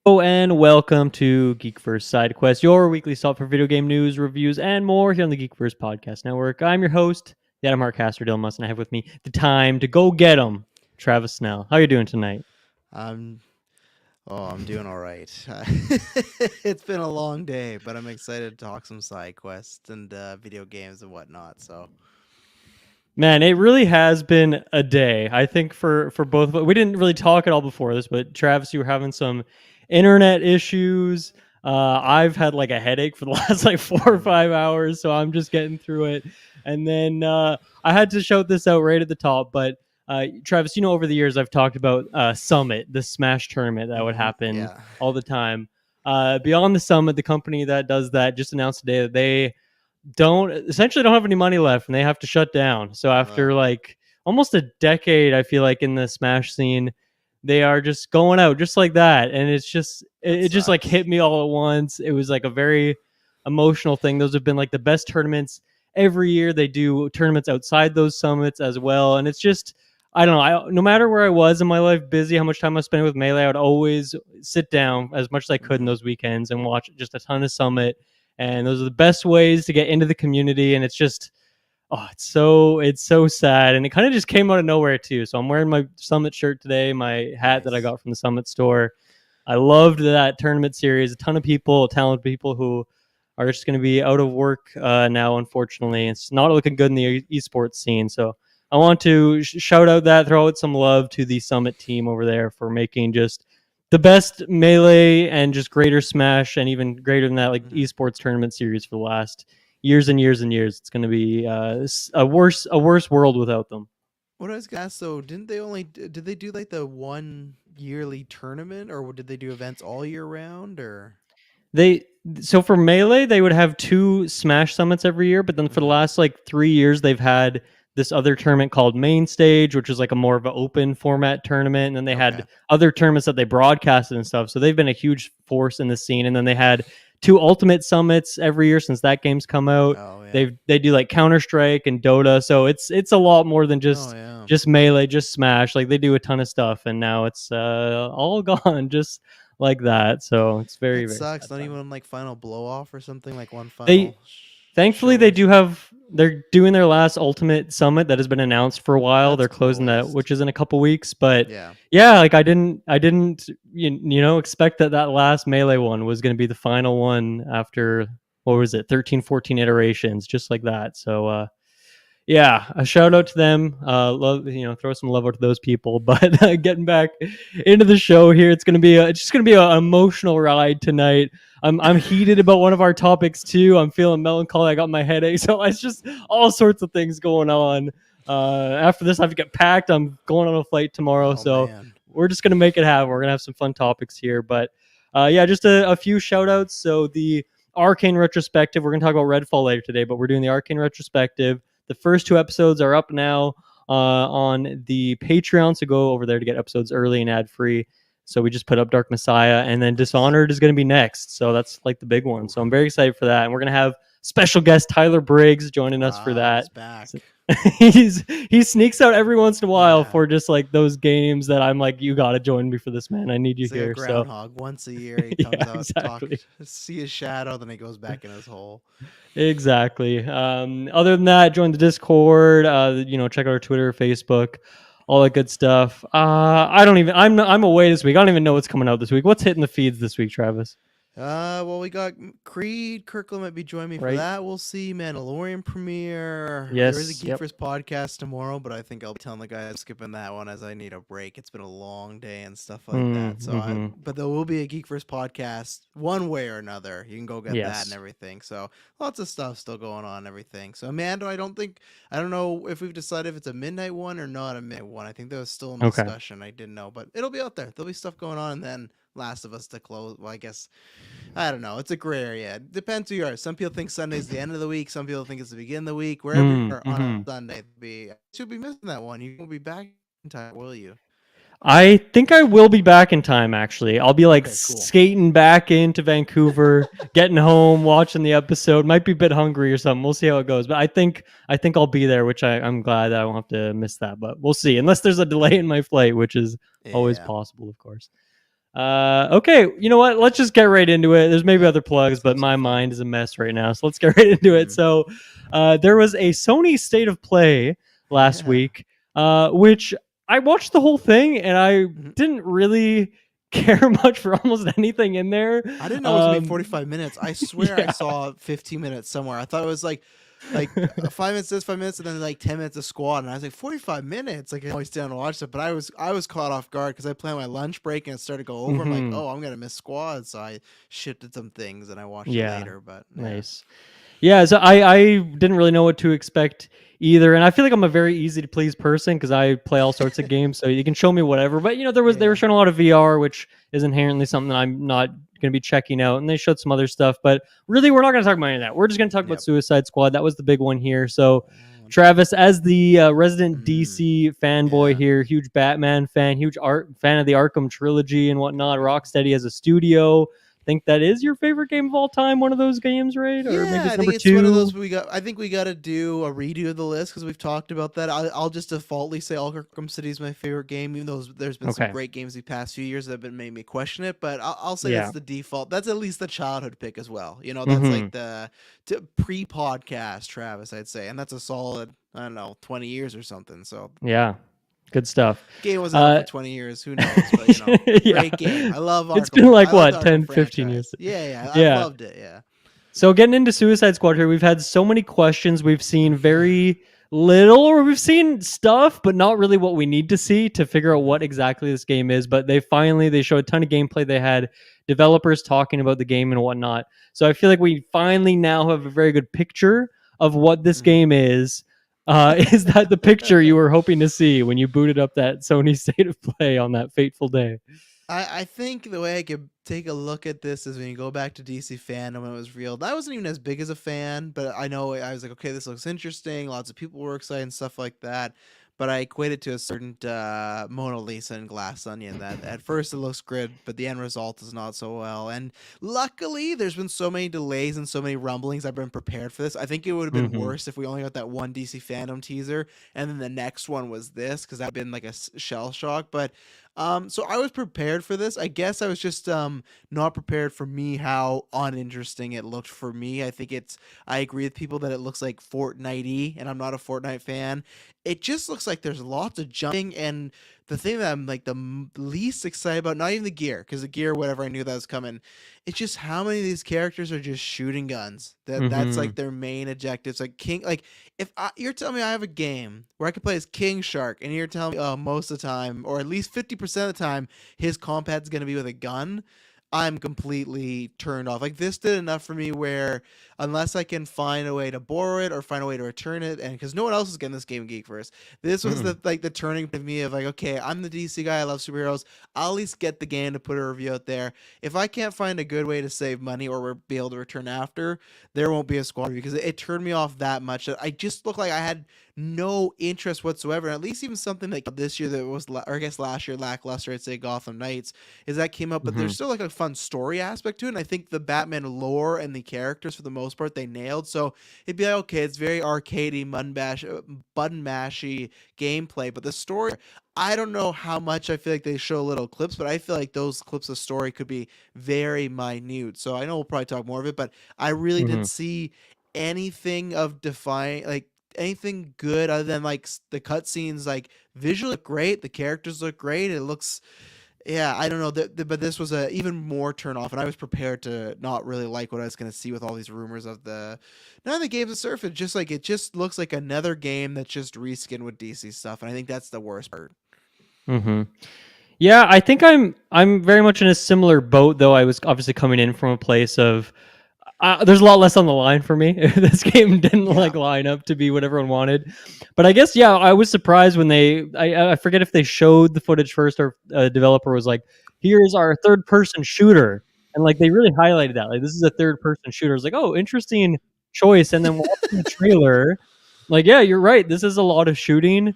Hello and welcome to Geekverse Sidequest, your weekly stop for video game news, reviews, and more here on the Geekverse Podcast Network. I'm your host, the Adam Harcaster Dylan Musk, and I have with me the time to go get 'em, Travis Snell. How you doing tonight? I'm I'm doing all right. It's been a long day, but I'm excited to talk some side quests and video games and whatnot. So Man, it really has been a day. I think for both of us, we didn't really talk at all before this, but Travis, you were having some internet issues. I've had like a headache for the last like 4 or 5 hours, so I'm just getting through it. And then I had to shout this out right at the top, but Travis, over the years I've talked about Summit, the Smash tournament that would happen yeah, all the time. Beyond the Summit, the company that does that just announced today that they don't have any money left and they have to shut down. So after uh, like almost a decade, I feel like in the Smash scene, they are just going out just like that. And it's just that it just like sucks. hit me all at once. It was like a very emotional thing. Those have been like the best tournaments every year. They do tournaments outside those summits as well. And it's just I don't know. No matter where I was in my life, busy, how much time I spent with Melee, I would always sit down as much as I could in hmm those weekends and watch just a ton of Summit, and those are the best ways to get into the community. And it's just it's so sad, and it kind of just came out of nowhere too. So I'm wearing my Summit shirt today, my hat that I Nice. got from the Summit store. I loved that tournament series. A ton of people, talented people who are just going to be out of work now, unfortunately. It's not looking good in the esports scene. So I want to shout out that, throw out some love to the Summit team over there for making just the best Melee and just greater Smash, and even greater than that, like hmm esports tournament series for the last years and years and years. It's going to be a worse world without them. What I was gonna ask though, did they do like the one yearly tournament, or did they do events all year round, or? They so for Melee, they would have two Smash summits every year, but then for the hmm last like 3 years, they've had this other tournament called Main Stage, which is like a more of an open format tournament. And then they Okay. had other tournaments that they broadcasted and stuff. So they've been a huge force in the scene. And then they had two Ultimate Summits every year since that game's come out. Oh yeah. They do like Counter Strike and Dota, so it's a lot more than Oh just yeah. just Melee, just Smash. Like they do a ton of stuff, and now it's all gone. Just like that. So it's very, That very sucks. sad Not time. even like final blow off or something like one They final thankfully show they or do something. have they're doing their last Ultimate Summit that has been announced for a while. That's They're closing cool, at that, least. which is in a couple weeks. But Yeah. yeah, like I didn't expect that last Melee one was going to be the final one after what was it 13, 14 iterations, just like that. So yeah, a shout out to them. Love, throw some love out to those people. But getting back into the show here, it's just gonna be an emotional ride tonight. I'm heated about one of our topics too. I'm feeling melancholy. I got my headache, so it's just all sorts of things going on. After this, I have to get packed. I'm going on a flight tomorrow, Oh so man. we're just gonna make it happen. We're gonna have some fun topics here, but yeah, just a few shout outs. So the Arcane retrospective. We're gonna talk about Redfall later today, but we're doing the Arcane retrospective. The first two episodes are up now on the Patreon, so go over there to get episodes early and ad free. So we just put up Dark Messiah, and then Nice. Dishonored is going to be next. So that's like the big one. Ooh. So I'm very excited for that, and we're going to have special guest Tyler Briggs joining us for Wow, that. he's back. So he sneaks out every once in a while Yeah. for just like those games that I'm like, you got to join me for this, man. I need you He's like a here. So groundhog. Once a year he yeah, comes out, talk, exactly. see his shadow, then he goes back in his hole. Exactly. Other than that, join the Discord. Check out our Twitter, Facebook, all that good stuff. I don't even. I'm away this week. I don't even know what's coming out this week. What's hitting the feeds this week, Travis? Well, we got Creed. Kirkland might be joining me for Right? that. We'll see. Mandalorian premiere. There is a Yes. Geek Yep. First podcast tomorrow, but I think I'll be telling the guys skipping that one as I need a break. It's been a long day and stuff like that. Mm-hmm. But there will be a Geek First podcast one way or another. You can go get that and Yes. everything. So lots of stuff still going on and everything. So Amanda, I don't know if we've decided if it's a midnight one or not a midnight one. I think that was still in Okay. discussion. I didn't know, but it'll be out there. There'll be stuff going on, and then Last of Us to close. Well, I guess I don't know. It's a gray area. It depends who you are. Some people think Sunday's the end of the week. Some people think it's the beginning of the week. Wherever you are on a Mm-hmm. Sunday, should be missing that one. You won't be back in time, will you? I think I will be back in time. Actually, I'll be like Okay, cool. skating back into Vancouver, getting home, watching the episode. Might be a bit hungry or something. We'll see how it goes. But I think I'll be there, which I'm glad that I won't have to miss that. But we'll see. Unless there's a delay in my flight, which is always Yeah. possible, of course. Okay, you know what? Let's just get right into it. There's maybe Yep, other plugs, let's but have some my fun. mind is a mess right now. So let's get right into it. So, there was a Sony State of Play last Yeah. week, which I watched the whole thing and I Mhm. didn't really care much for almost anything in there. I didn't know it was gonna be Um, 45 minutes. I swear I yeah, saw 15 minutes somewhere. I thought it was like 5 minutes this, 5 minutes, and then like 10 minutes of squad. And I was like 45 minutes. Like I always down to watch it, but I was caught off guard because I planned my lunch break and it started to go over. I'm like, hmm oh, I'm gonna miss squad, so I shifted some things and I watched it yeah, later. But yeah, nice. Yeah, so I didn't really know what to expect either, and I feel like I'm a very easy to please person because I play all sorts of games, so you can show me whatever. But they were yeah, showing a lot of VR, which is inherently something that I'm not going to be checking out, and they showed some other stuff. But really, we're not going to talk about any of that. We're just going to talk about yep. Suicide Squad. That was the big one here. So, Oh, Travis, as the resident mm, DC fanboy yeah. here, huge Batman fan, huge art fan of the Arkham trilogy and whatnot. Rocksteady as a studio. Think that is your favorite game of all time? One of those games, right? Or maybe Yeah, it's I think number it's one of those two. we got. I think we got to do a redo of the list because we've talked about that. I'll just defaultly say Arkham City is my favorite game, even though there's been some Okay. great games the past few years that have been made me question it. But I'll say that's Yeah. the default. That's at least the childhood pick as well. That's Mm-hmm. like the pre-podcast Travis, I'd say, and that's a solid. I don't know, 20 years or something. So Yeah. Good stuff. game wasn't out Uh, for 20 years. Who knows? But yeah. great game. I love It's been Arkham. I like love the what, Arkham 10, 15 years. franchise. Yeah, I've Yeah. loved it. Yeah. So getting into Suicide Squad here, we've had so many questions. We've seen Yeah. very little, or we've seen stuff, but not really what we need to see to figure out what exactly this game is. But they showed a ton of gameplay. They had developers talking about the game and whatnot. So I feel like we finally now have a very good picture of what this Mhm. game is. Is that the picture you were hoping to see when you booted up that Sony State of Play on that fateful day? I think the way I could take a look at this is when you go back to DC fandom when it was real. I wasn't even as big as a fan, but I know I was like, okay, this looks interesting. Lots of people were excited and stuff like that. But I equated to a certain Mona Lisa and Glass Onion that at first it looks good, but the end result is not so well. And luckily, there's been so many delays and so many rumblings. I've been prepared for this. I think it would have been Mm-hmm. worse if we only got that one DC fandom teaser and then the next one was this, because that'd been like a shell shock. But so I was prepared for this. I guess I was just not prepared for me how uninteresting it looked for me. I agree with people that it looks like Fortnite-y, and I'm not a Fortnite fan. It just looks like there's lots of jumping, and the thing that I'm like the least excited about, not even the gear, because the gear, whatever, I knew that was coming. It's just how many of these characters are just shooting guns. That's Mm-hmm. like their main objectives. Like King, like if you're telling me I have a game where I can play as King Shark, and you're telling me, oh, most of the time, or at least 50% of the time, his compad's gonna be with a gun, I'm completely turned off. Like this did enough for me where unless I can find a way to borrow it or find a way to return it, and because no one else is getting this game Geek first, this was Mm-hmm. the turning point of me of like, okay, I'm the DC guy, I love superheroes. I'll at least get the game to put a review out there. If I can't find a good way to save money or be able to return after, there won't be a squad review because it turned me off that much. That I just looked like I had no interest whatsoever. And at least even something like this year that was, or I guess last year, lackluster, I'd say Gotham Knights, is that came up, but Mm-hmm. there's still like a fun story aspect to it. And I think the Batman lore and the characters for the most part they nailed. So it'd be like, okay, it's very arcadey, button mashy gameplay, but the story, I don't know how much I feel like they show little clips, but I feel like those clips of story could be very minute. So I know we'll probably talk more of it, but I really Mm-hmm. didn't see anything of define like anything good other than like the cutscenes. Like visually look great, the characters look great. It looks, yeah, I don't know, but this was a even more turn off, and I was prepared to not really like what I was going to see with all these rumors of the none of the games of Surf. It just looks like another game that's just reskinned with DC stuff, and I think that's the worst part. Mm-hmm. Yeah, I think I'm very much in a similar boat, though. I was obviously coming in from a place of there's a lot less on the line for me. This game didn't Yeah. like line up to be what everyone wanted, but I guess yeah, I was surprised when I forget if they showed the footage first or a developer was like, "Here's our third person shooter," and like they really highlighted that like this is a third person shooter. I was like, "Oh, interesting choice." And then watching the trailer, like yeah, you're right. This is a lot of shooting.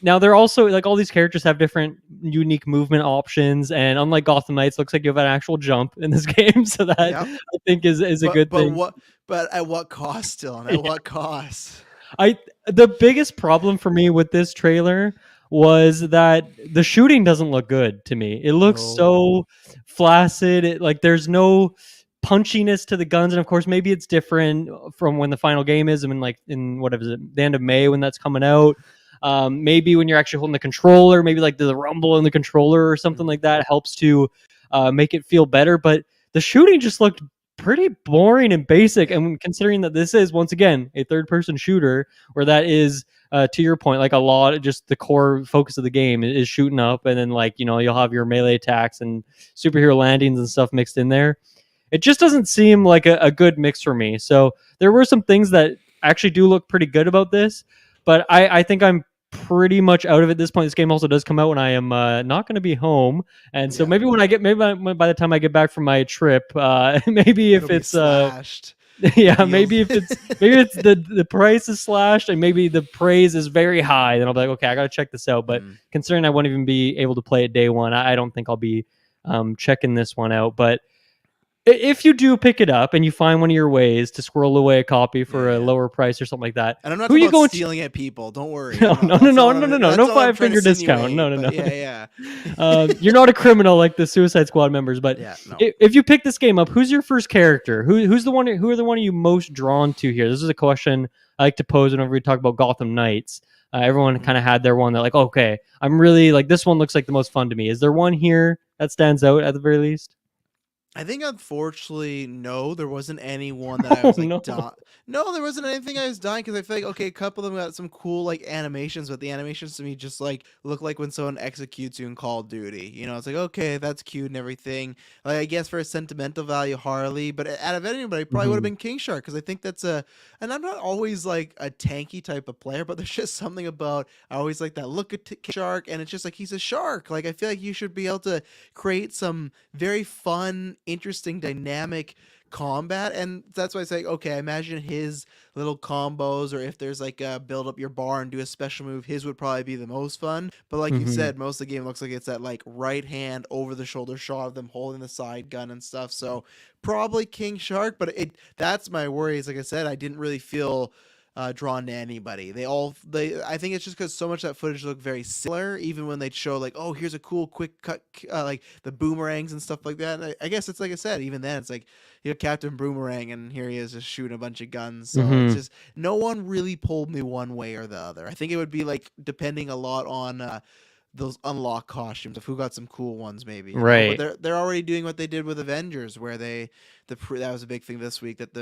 Now they're also like all these characters have different unique movement options, and unlike Gotham Knights, looks like you have an actual jump in this game, so that Yep. I think is a good But thing. what? But at what cost, Dylan? At Yeah. what cost? I the biggest problem for me with this trailer was that the shooting doesn't look good to me. It looks No. so flaccid. Like there's no punchiness to the guns, and of course maybe it's different from when the final game is. I mean, like in what is it, the end of May when that's coming out. Maybe when you're actually holding the controller, maybe like the rumble in the controller or something like that helps to make it feel better. But the shooting just looked pretty boring and basic. And considering that this is once again a third-person shooter, where that is to your point, like a lot of just the core focus of the game is shooting up, and then like you'll have your melee attacks and superhero landings and stuff mixed in there. It just doesn't seem like a good mix for me. So there were some things that actually do look pretty good about this, but I think I'm pretty much out of it at this point. This game also does come out when I am not going to be home, and so maybe when I get, maybe by the time I get back from my trip, maybe if it's slashed. yeah, maybe if it's the price is slashed and maybe the praise is very high, then I'll be like, okay, I gotta check this out. But considering I won't even be able to play it day one, I don't think I'll be checking this one out. But if you do pick it up and you find one of your ways to squirrel away a copy for a lower price or something like that, and I'm not talking about stealing at people. Don't worry. No 5-finger discount. No. Yeah. You're not a criminal like the Suicide Squad members. But if you pick this game up, who's your first character? Who's the one? Who are the one you most drawn to here? This is a question I like to pose whenever we talk about Gotham Knights. Everyone kind of had their one that like, okay, I'm really like this one looks like the most fun to me. Is there one here that stands out at the very least? I think unfortunately, no, there wasn't anyone that I was like, no, there wasn't anything I was dying because I feel like, okay, a couple of them got some cool like animations, but the animations to me just like look like when someone executes you in Call of Duty. It's like, okay, that's cute and everything. Like, I guess for a sentimental value, Harley, but out of anybody, probably would have been King Shark because I think that's and I'm not always like a tanky type of player, but there's just something about, I always like that look at King Shark, and it's just like, he's a shark. Like, I feel like you should be able to create some very fun, interesting, dynamic combat, and that's why I say, okay, I imagine his little combos, or if there's like a build up your bar and do a special move, his would probably be the most fun. But like you said, most of the game looks like it's that like right hand over the shoulder shot of them holding the side gun and stuff, so probably King Shark. But that's my worries. Like I said, I didn't really feel drawn to anybody. I think it's just because so much of that footage looked very similar, even when they'd show like, oh, here's a cool quick cut, like the boomerangs and stuff like that. And I guess it's like I said, even then it's like, Captain Boomerang, and here he is just shooting a bunch of guns. So it's just, no one really pulled me one way or the other. I think it would be like depending a lot on those unlock costumes of who got some cool ones, maybe. Right. But they're already doing what they did with Avengers, where that was a big thing this week, that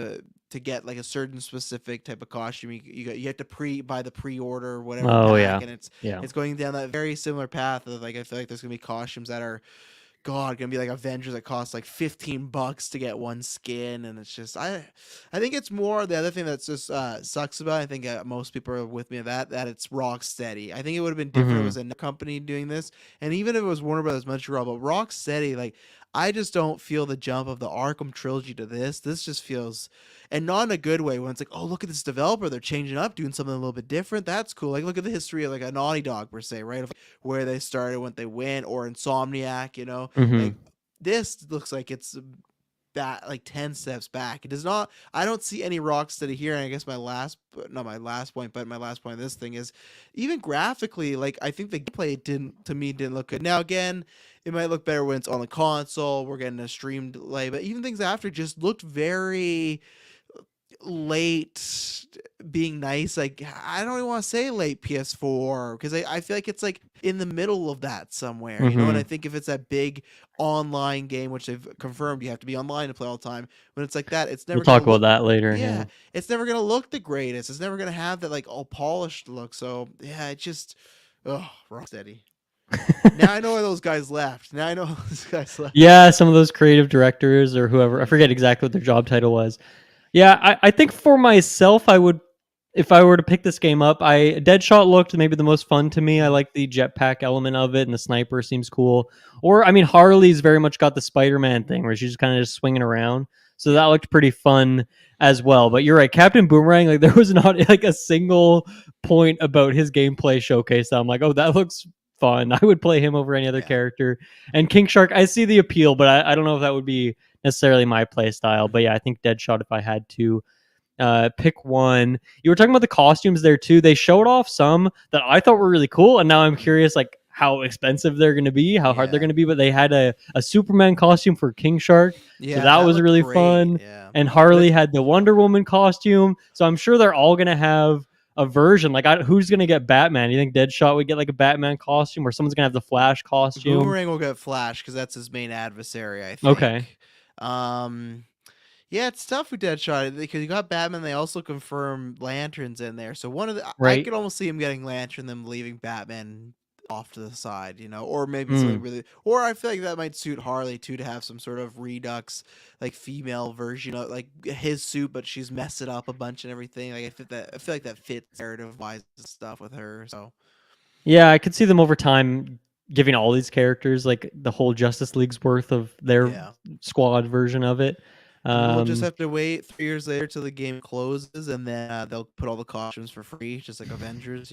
to get like a certain specific type of costume, you have to buy the pre-order or whatever. And it's going down that very similar path of like, I feel like there's gonna be costumes that are gonna be like Avengers that cost like $15 to get one skin, and it's just I think it's more the other thing that's just sucks about it. I think most people are with me that it's Rocksteady. I think it would have been different if it was a company doing this, and even if it was Warner Brothers Montreal, but Rocksteady, like, I just don't feel the jump of the Arkham trilogy to this. This just feels, and not in a good way, when it's like, oh, look at this developer, they're changing up, doing something a little bit different. That's cool. Like, look at the history of like a Naughty Dog per se, right? Of where they started, when they went, or Insomniac, like this looks like it's like 10 steps back. It does not. I don't see any Rocksteady here. And I guess my last point of this thing is, even graphically, like, I think the gameplay didn't look good. Now again, it might look better when it's on the console. We're getting a stream delay, but even things after just looked very late, being nice. Like, I don't even want to say late PS4, because I feel like it's like in the middle of that somewhere, and I think if it's that big online game, which they've confirmed you have to be online to play all the time, when it's like that, it's never, we'll talk about that later. Yeah, it's never gonna look the greatest. It's never gonna have that like all polished look. So yeah, it just, Rocksteady. Now I know why those guys left. Yeah, some of those creative directors or whoever, I forget exactly what their job title was. Yeah, I think for myself, I would, if I were to pick this game up, Deadshot looked maybe the most fun to me. I like the jetpack element of it, and the sniper seems cool. Or, I mean, Harley's very much got the Spider-Man thing, where she's kind of just swinging around. So that looked pretty fun as well. But you're right, Captain Boomerang, like, there was not like a single point about his gameplay showcase that I'm like, oh, that looks fun. I would play him over any other character. And King Shark, I see the appeal, but I don't know if that would be necessarily my play style. But yeah, I think Deadshot, if I had to pick one. You were talking about the costumes there too. They showed off some that I thought were really cool, and now I'm curious like how expensive they're going to be, how hard they're Yeah. going to be. But they had a Superman costume for King Shark, so Yeah, that that was looked really great. fun. Yeah. And But Harley it, had the Wonder Woman costume, so I'm sure they're all going to have a version. Like, who's going to get Batman? You think Deadshot would get like a Batman costume, or someone's going to have the Flash costume? Boomerang will get Flash because that's his main adversary, I Okay, think. Um, yeah, it's tough with Deadshot because you got Batman. They also confirm Lanterns in there, so one of I right. could almost see him getting Lantern, them leaving Batman off to the side, or maybe something Mm. really. Or I feel like that might suit Harley too to have some sort of Redux, like female version of like his suit, but she's messed it up a bunch and everything. Like I feel like that fits narrative wise and stuff with her. So Yeah, I could see them over time giving all these characters like the whole Justice League's worth of their yeah. squad version of it. And then we'll just Um, have to wait 3 years later till the game closes, and then they'll put all the costumes for free, just like Avengers.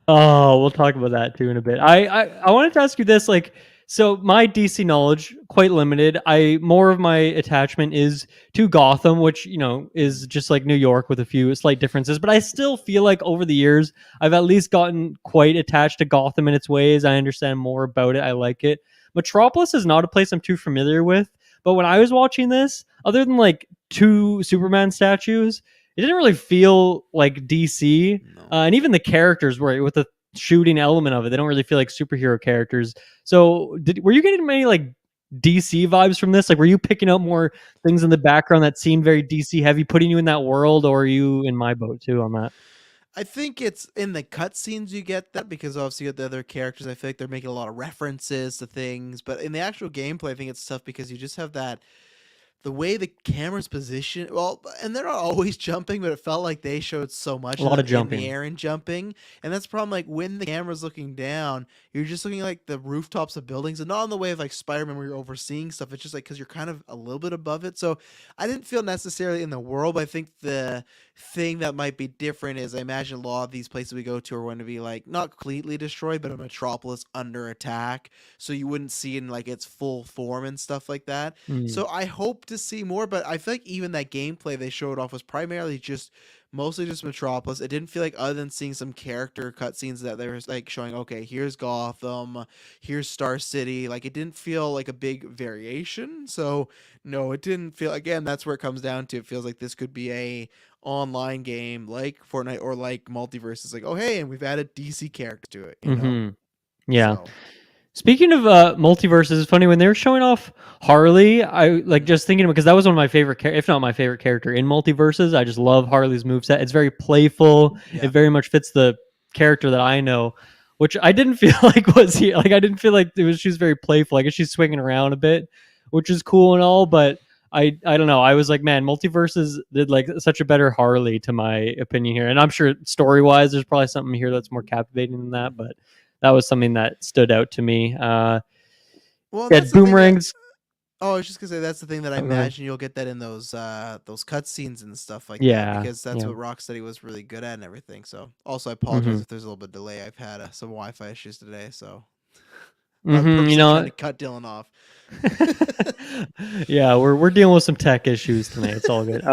Oh, we'll talk about that too in a bit. I wanted to ask you this, like, so my DC knowledge quite limited. I more of my attachment is to Gotham, which is just like New York with a few slight differences. But I still feel like over the years I've at least gotten quite attached to Gotham in its ways. I understand more about it. I like it. Metropolis is not a place I'm too familiar with. But when I was watching this, other than like two Superman statues, it didn't really feel like DC. No. And even the characters were with the shooting element of it. They don't really feel like superhero characters. So, were you getting many like DC vibes from this? Like, were you picking up more things in the background that seemed very DC heavy, putting you in that world, or are you in my boat too on that? I think it's in the cutscenes you get that because obviously you got the other characters. I feel like they're making a lot of references to things, but in the actual gameplay, I think it's tough because you just have that the way the camera's positioned, well, and they're not always jumping, but it felt like they showed so much A of lot them of in the jumping. air and jumping. And that's the problem. Like when the camera's looking down, you're just looking like the rooftops of buildings, and not in the way of like Spider-Man where you're overseeing stuff. It's just like because you're kind of a little bit above it. So I didn't feel necessarily in the world, but I think the thing that might be different is I imagine a lot of these places we go to are going to be like not completely destroyed, but a metropolis under attack. So you wouldn't see it in like its full form and stuff like that. Mm. So I hope to see more, but I feel like even that gameplay they showed off was primarily just mostly just Metropolis. It didn't feel like other than seeing some character cutscenes that they were like showing, okay, here's Gotham, here's Star City. Like it didn't feel like a big variation. So no, it didn't feel again, that's where it comes down to. It feels like this could be a online game like Fortnite or like Multiverse. It's like, oh hey, and we've added DC characters to it. Mm-hmm. Yeah. So Speaking of multiverses, it's funny when they were showing off Harley. I like just thinking because that was one of my favorite, if not my favorite character in multiverses. I just love Harley's moveset. It's very playful. It yeah. very much fits the character that I know, which I didn't feel like was he. Like I didn't feel like it was. She's very playful. I guess she's swinging around a bit, which is cool and all. But I don't know. I was like, man, multiverses did like such a better Harley to my opinion here. And I'm sure story wise, there's probably something here that's more captivating than that, but that was something that stood out to me. Well, Yeah, that's the thing that boomerangs. Oh, I was just gonna say that's the thing that I Oh, go ahead. imagine you'll get that in those cutscenes and stuff like that Yeah, because that's yeah. what Rocksteady was really good at and everything. So also I apologize Mm-hmm. if there's a little bit of delay. I've had some Wi-Fi issues today, so not Mm-hmm. purposely trying to cut Dylan off. Yeah, we're dealing with some tech issues tonight. It's all good.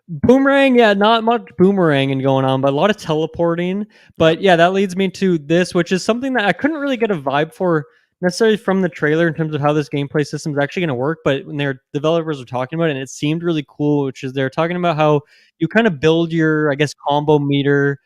Boomerang, yeah, not much boomeranging going on, but a lot of teleporting. Yep. But yeah, that leads me to this, which is something that I couldn't really get a vibe for necessarily from the trailer in terms of how this gameplay system is actually going to work. But when their developers were talking about it, and it seemed really cool, which is they're talking about how you kind of build your, I guess, combo meter,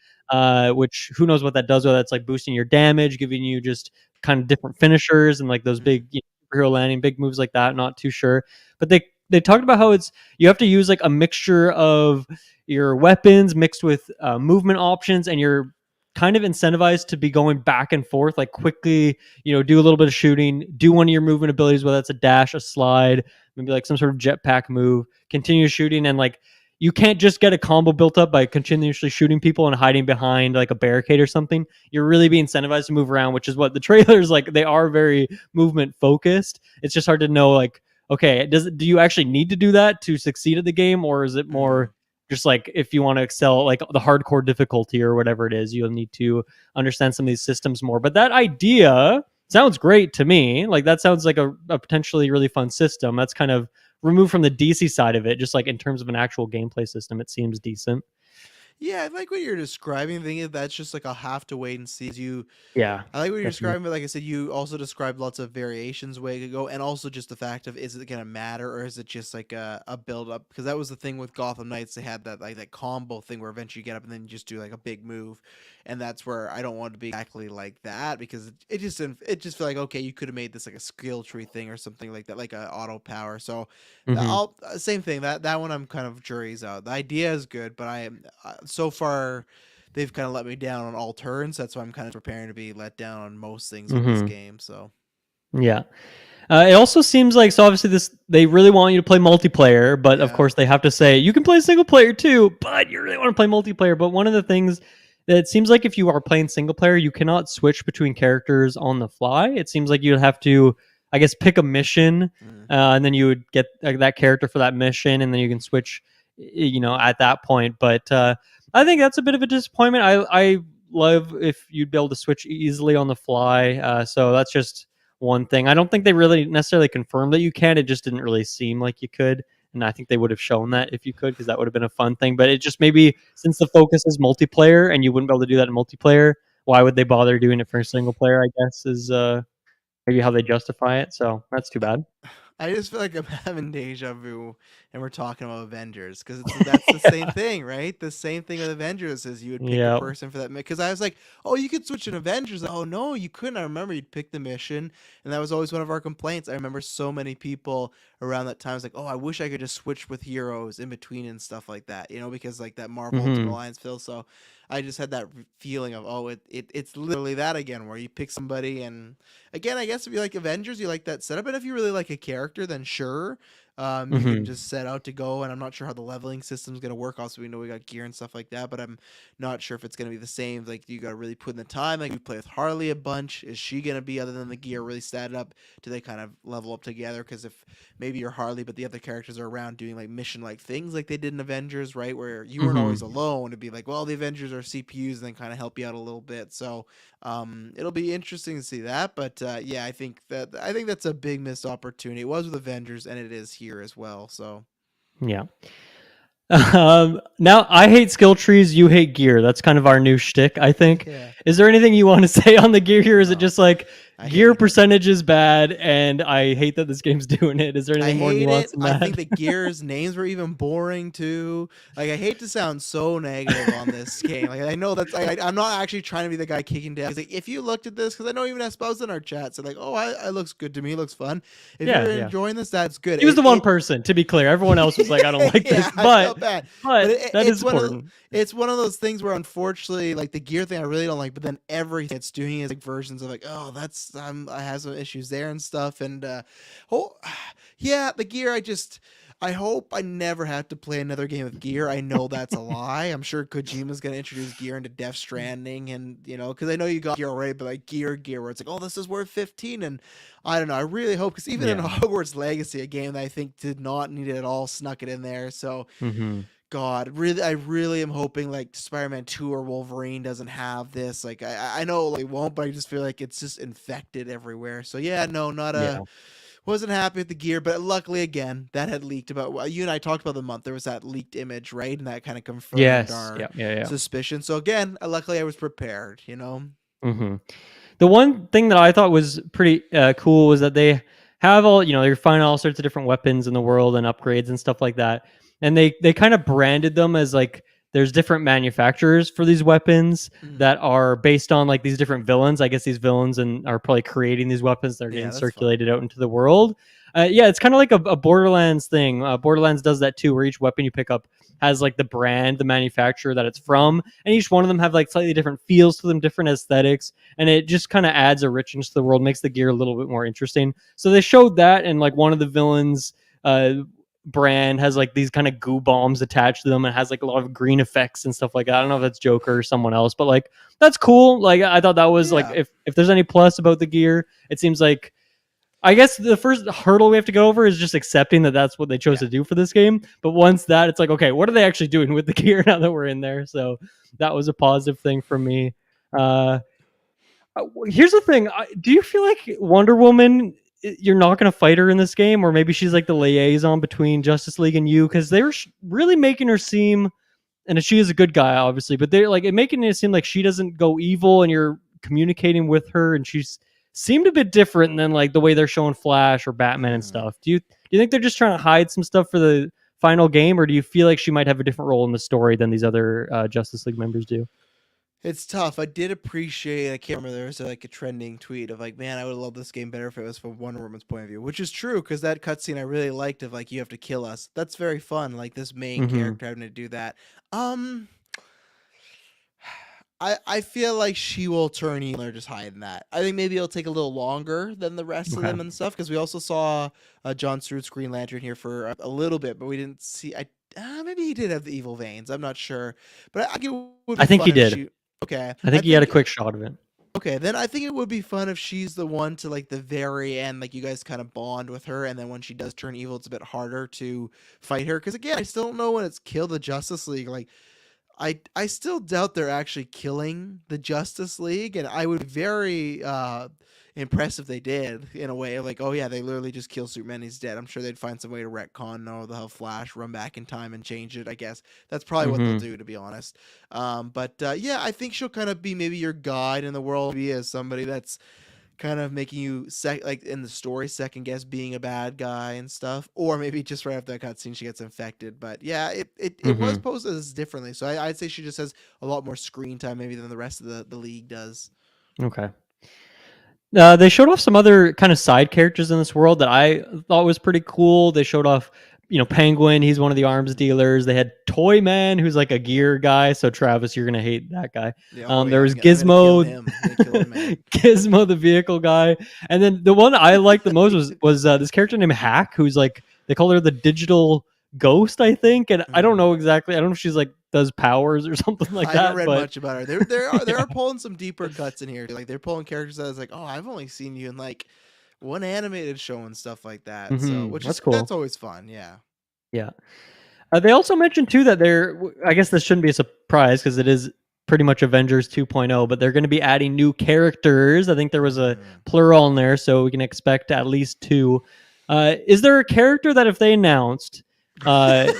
which who knows what that does, whether that's like boosting your damage, giving you just kind of different finishers and like those Mhm. big superhero landing, big moves like that. Not too sure. But they talked about how it's you have to use like a mixture of your weapons mixed with movement options, and you're kind of incentivized to be going back and forth, like quickly, do a little bit of shooting, do one of your movement abilities, whether that's a dash, a slide, maybe like some sort of jetpack move, continue shooting, and like you can't just get a combo built up by continuously shooting people and hiding behind like a barricade or something. You're really being incentivized to move around, which is what the trailers like. They are very movement focused. It's just hard to know like, okay, do you actually need to do that to succeed at the game, or is it Mhm. more just like if you want to excel like the hardcore difficulty or whatever it is, you'll need to understand some of these systems more. But that idea sounds great to me. Like that sounds like a potentially really fun system. That's kind of removed from the DC side of it, just like in terms of an actual gameplay system, it seems decent. Yeah, I like what you're describing. Thinking that's just like I'll have to wait and see. Yeah, I like what you're definitely. describing, but like I said, you also described lots of variations way to go, and also just the fact of is it gonna matter or is it just like a build up? Because that was the thing with Gotham Knights, they had that like that combo thing where eventually you get up and then you just do like a big move, and that's where I don't want it to be exactly like that because it just didn't, it just feel like okay, you could have made this like a skill tree thing or something like that, like a auto power. So Hmm. I'll same thing that one I'm kind of jury's out. The idea is good, but I am so far they've kind of let me down on all turns. That's why I'm kind of preparing to be let down on most things with this Hmm. game. So Yeah. It also seems like, so obviously this, they really want you to play multiplayer, but of yeah, course they have to say you can play single player too, but you really want to play multiplayer. But one of the things that it seems like, if you are playing single player, you cannot switch between characters on the fly. It seems like you'd have to, I guess, pick a mission, mm. and then you would get that character for that mission, and then you can switch, at that point. But I think that's a bit of a disappointment. I love if you'd be able to switch easily on the fly. So that's just one thing. I don't think they really necessarily confirmed that you can. It just didn't really seem like you could. And I think they would have shown that if you could, because that would have been a fun thing. But it just, maybe since the focus is multiplayer and you wouldn't be able to do that in multiplayer, why would they bother doing it for single player? I guess is maybe how they justify it. So that's too bad. I just feel like I'm having deja vu, and we're talking about Avengers because that's the same thing, right? The same thing with Avengers is you would pick a Yeah. person for that because I was like, oh, you could switch in Avengers. Oh no, you couldn't. I remember you'd pick the mission, and that was always one of our complaints. I remember so many people around that time was like, oh, I wish I could just switch with heroes in between and stuff like that, because like that Marvel Ultimate Hmm. Alliance feel. So I just had that feeling of, oh, it's literally that again, where you pick somebody and again, I guess if you like Avengers, you like that setup. And if you really like a character, then sure, you can Hmm. just set out to go. And I'm not sure how the leveling system is going to work. Also, we know we got gear and stuff like that, but I'm not sure if it's going to be the same. Like, you got to really put in the time. Like, we play with Harley a bunch. Is she going to be, other than the gear, really statted up? Do they kind of level up together? Because if maybe you're Harley, but the other characters are around doing like mission like things like they did in Avengers, right? Where you weren't always Hmm. alone. It'd be like, well, the Avengers are CPUs and then kind of help you out a little bit. So, it'll be interesting to see that, but yeah, I think that's a big missed opportunity. It was with Avengers, and it is here as well. So Yeah. Now I hate skill trees. You hate gear. That's kind of our new shtick, I think. yeah, Is there anything you want to say on the gear here? Is it no, just like I gear hate it. percentage is bad, and I hate that this game's doing it? Is there I anything more hate nuanced it. than I that? think the Gears names were even boring too. Like I hate to sound so negative on this game. Like I know that's I'm not actually trying to be the guy kicking down. Like if you looked at this, because I know even Espouse in our chat said like, oh, I looks good to me, looks fun. If Yeah, you're yeah. enjoying this, that's good. He was the one It person, to be clear. Everyone else was like, I don't like yeah, this, I felt bad, but but that is important. it's one of those things where unfortunately, like the gear thing, I really don't like. But then everything it's doing is like versions of like, oh, that's I have some issues there and stuff. And oh, yeah, the gear. I hope I never have to play another game of gear. I know that's a lie. I'm sure Kojima's gonna introduce gear into Death Stranding, and because I know you got gear already, but like gear where it's like, oh, this is worth 15, and I don't know. I really hope because even in Yeah. Hogwarts Legacy, a game that I think did not need it at all, snuck it in there. So Hmm. God, really, I really am hoping like Spider-Man 2 or Wolverine doesn't have this. Like I know it won't, but I just feel like it's just infected everywhere. So yeah, no, not a Yeah. wasn't happy with the gear, but luckily again that had leaked about. Well, you and I talked about the month. There was that leaked image, right, and that kind of confirmed Yes. our Yeah. Yeah. Yeah. suspicion. So again, luckily I was prepared. Hmm. The one thing that I thought was pretty cool was that they have all, you're finding all sorts of different weapons in the world and upgrades and stuff like that. And they kind of branded them as like there's different manufacturers for these weapons Mm. that are based on like these different villains. I guess these villains and are probably creating these weapons that are Yeah, getting that's fun. circulated out into the world. Yeah, it's kind of like a Borderlands thing. Borderlands does that too, where each weapon you pick up has like the brand, the manufacturer that it's from, and each one of them have like slightly different feels to them, different aesthetics, and it just kind of adds a richness to the world, makes the gear a little bit more interesting. So they showed that, and like one of the villains brand has like these kind of goo bombs attached to them and has like a lot of green effects and stuff like that. I don't know if that's Joker or someone else, but like that's cool. Like I thought that was like, Yeah, if there's any plus about the gear, it seems like, I guess the first hurdle we have to go over is just accepting that that's what they chose yeah. to do for this game. But once that, it's like, okay, what are they actually doing with the gear now that we're in there? So that was a positive thing for me. Uh, Here's the thing: do you feel like Wonder Woman you're not going to fight her in this game, or maybe she's like the liaison between Justice League and you, because they were really making her seem, and she is a good guy, obviously, but they're like making it seem like she doesn't go evil, and you're communicating with her, and she's seemed a bit different than like the way they're showing Flash or Batman and stuff. Do you think they're just trying to hide some stuff for the final game, or do you feel like she might have a different role in the story than these other Justice League members do? It's tough. I did appreciate. I can't remember. There was like a trending tweet of like, "Man, I would love this game better if it was from Wonder Woman's point of view," which is true because that cutscene I really liked of like you have to kill us. That's very fun. Like this main Mm-hmm. character having to do that. Um, I feel like she will turn evil or just hide in that. I think maybe it'll take a little longer than the rest of Okay. them and stuff because we also saw John Stewart's Green Lantern here for a little bit, but we didn't see. Maybe he did have the evil veins. I'm not sure, but I think it would be I think fun he if did. she. Okay, I think he had a quick shot of it. Okay, then I think it would be fun if she's the one to like the very end, like you guys kind of bond with her, and then when she does turn evil, it's a bit harder to fight her. Because again, I still don't know when it's kill the Justice League. Like I still doubt they're actually killing the Justice League, and I would be very impressed if they did in a way of like, oh yeah, they literally just kill Superman, he's dead. I'm sure they'd find some way to retcon, or they'll have Flash run back in time and change it. I guess that's probably what they'll Mm-hmm. do, to be honest. But yeah, I think she'll kind of be maybe your guide in the world, be as somebody that's kind of making you like in the story second guess being a bad guy and stuff, or maybe just right after that cutscene she gets infected. But yeah, it was Mm-hmm. posted as differently, so I'd say she just has a lot more screen time maybe than the rest of the league does. Okay. They showed off some other kind of side characters in this world that I thought was pretty cool. They showed off, Penguin. He's one of the arms dealers. They had Toy Man, who's like a gear guy. So Travis, you're gonna hate that guy. Yeah, oh There yeah, was I'm gonna kill Gizmo, him. I'm gonna kill him, man. Gizmo the vehicle guy, and then the one I liked the most was this character named Hack, who's like they call her the digital ghost, I think, and I don't know exactly. I don't know if she's like does powers or something like I haven't that, read but much about her. They yeah. are pulling some deeper cuts in here. Like they're pulling characters that I was like, oh, I've only seen you in like one animated show and stuff like that. So Mm-hmm. which That's is that's cool. always fun. Yeah. Yeah. They also mentioned too that I guess this shouldn't be a surprise because it is pretty much Avengers 2.0, but they're going to be adding new characters. I think there was a plural in there, so we can expect at least two. Is there a character that if they announced, uh,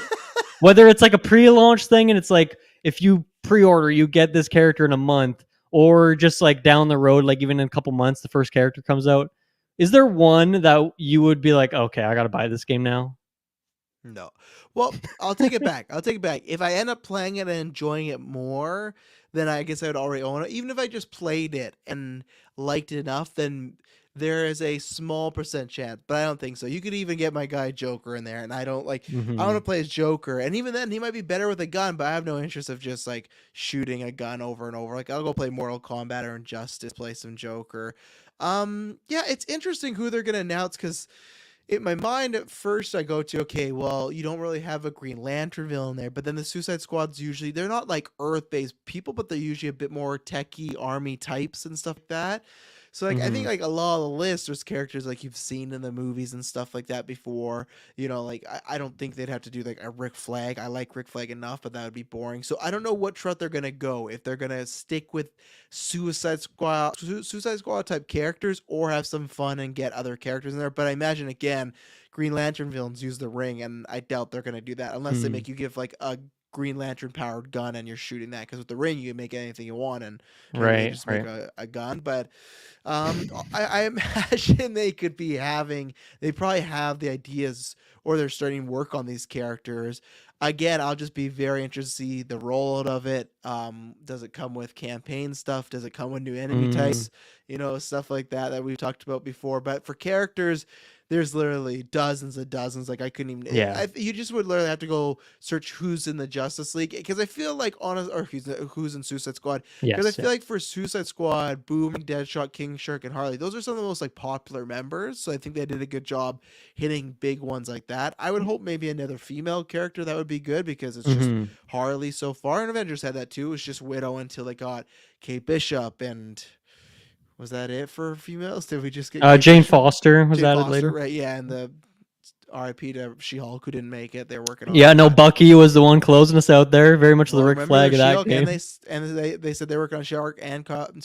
whether it's like a pre-launch thing and it's like if you pre-order, you get this character in a month, or just like down the road, like even in a couple months, the first character comes out. Is there one that you would be like, okay, I got to buy this game now? No. Well, I'll take it back. I'll take it back. If I end up playing it and enjoying it more, then I guess I would already own it. Even if I just played it and liked it enough, then there is a small percent chance, but I don't think so. You could even get my guy Joker in there, and I don't like. I want Mm-hmm. to play as Joker, and even then, he might be better with a gun. But I have no interest of just like shooting a gun over and over. Like I'll go play Mortal Kombat or Injustice, play some Joker. Yeah, it's interesting who they're gonna announce because in my mind at first I go to, okay, well, you don't really have a Green Lantern villain there, but then the Suicide Squad's usually they're not like Earth-based people, but they're usually a bit more techie army types and stuff like that. So like I think Mm-hmm. like a lot of the list there's characters like you've seen in the movies and stuff like that before. Like I don't think they'd have to do like a Rick Flag. I like Rick Flag enough, but that would be boring. So I don't know what route they're gonna go. If they're gonna stick with Suicide Squad type characters, or have some fun and get other characters in there. But I imagine again, Green Lantern villains use the ring, and I doubt they're gonna do that unless they Mm-hmm. make you give like a Green Lantern powered gun and you're shooting that. Because with the ring, you can make anything you want, and maybe they Right, just make right. a gun. But I imagine they could be having. They probably have the ideas, or they're starting work on these characters. Again, I'll just be very interested to see the rollout of it. Does it come with campaign stuff? Does it come with new enemy Mm, types? Stuff like that we've talked about before. But for characters, there's literally dozens and dozens. Like I couldn't even. yeah. You just would literally have to go search who's in the Justice League because I feel like or who's in Suicide Squad because I Yes, feel yeah. like for Suicide Squad, Boom, Deadshot, King Shark, and Harley, those are some of the most like popular members. So I think they did a good job hitting big ones like that. I would hope maybe another female character that would be good because it's just Mhm. Harley so far, and Avengers had that too. It's just Widow until they got Kate Bishop, and was that it for females? Did we just get Kate Jane Bishop? Foster was Jane added Foster, later. right? Yeah, and the RIP to She-Hulk who didn't make it. They're working on Yeah, no, that. Bucky was the one closing us out there. Very much the Well, Rick remember Flag of that She-Hulk, game. and they said they were working on She-Hulk and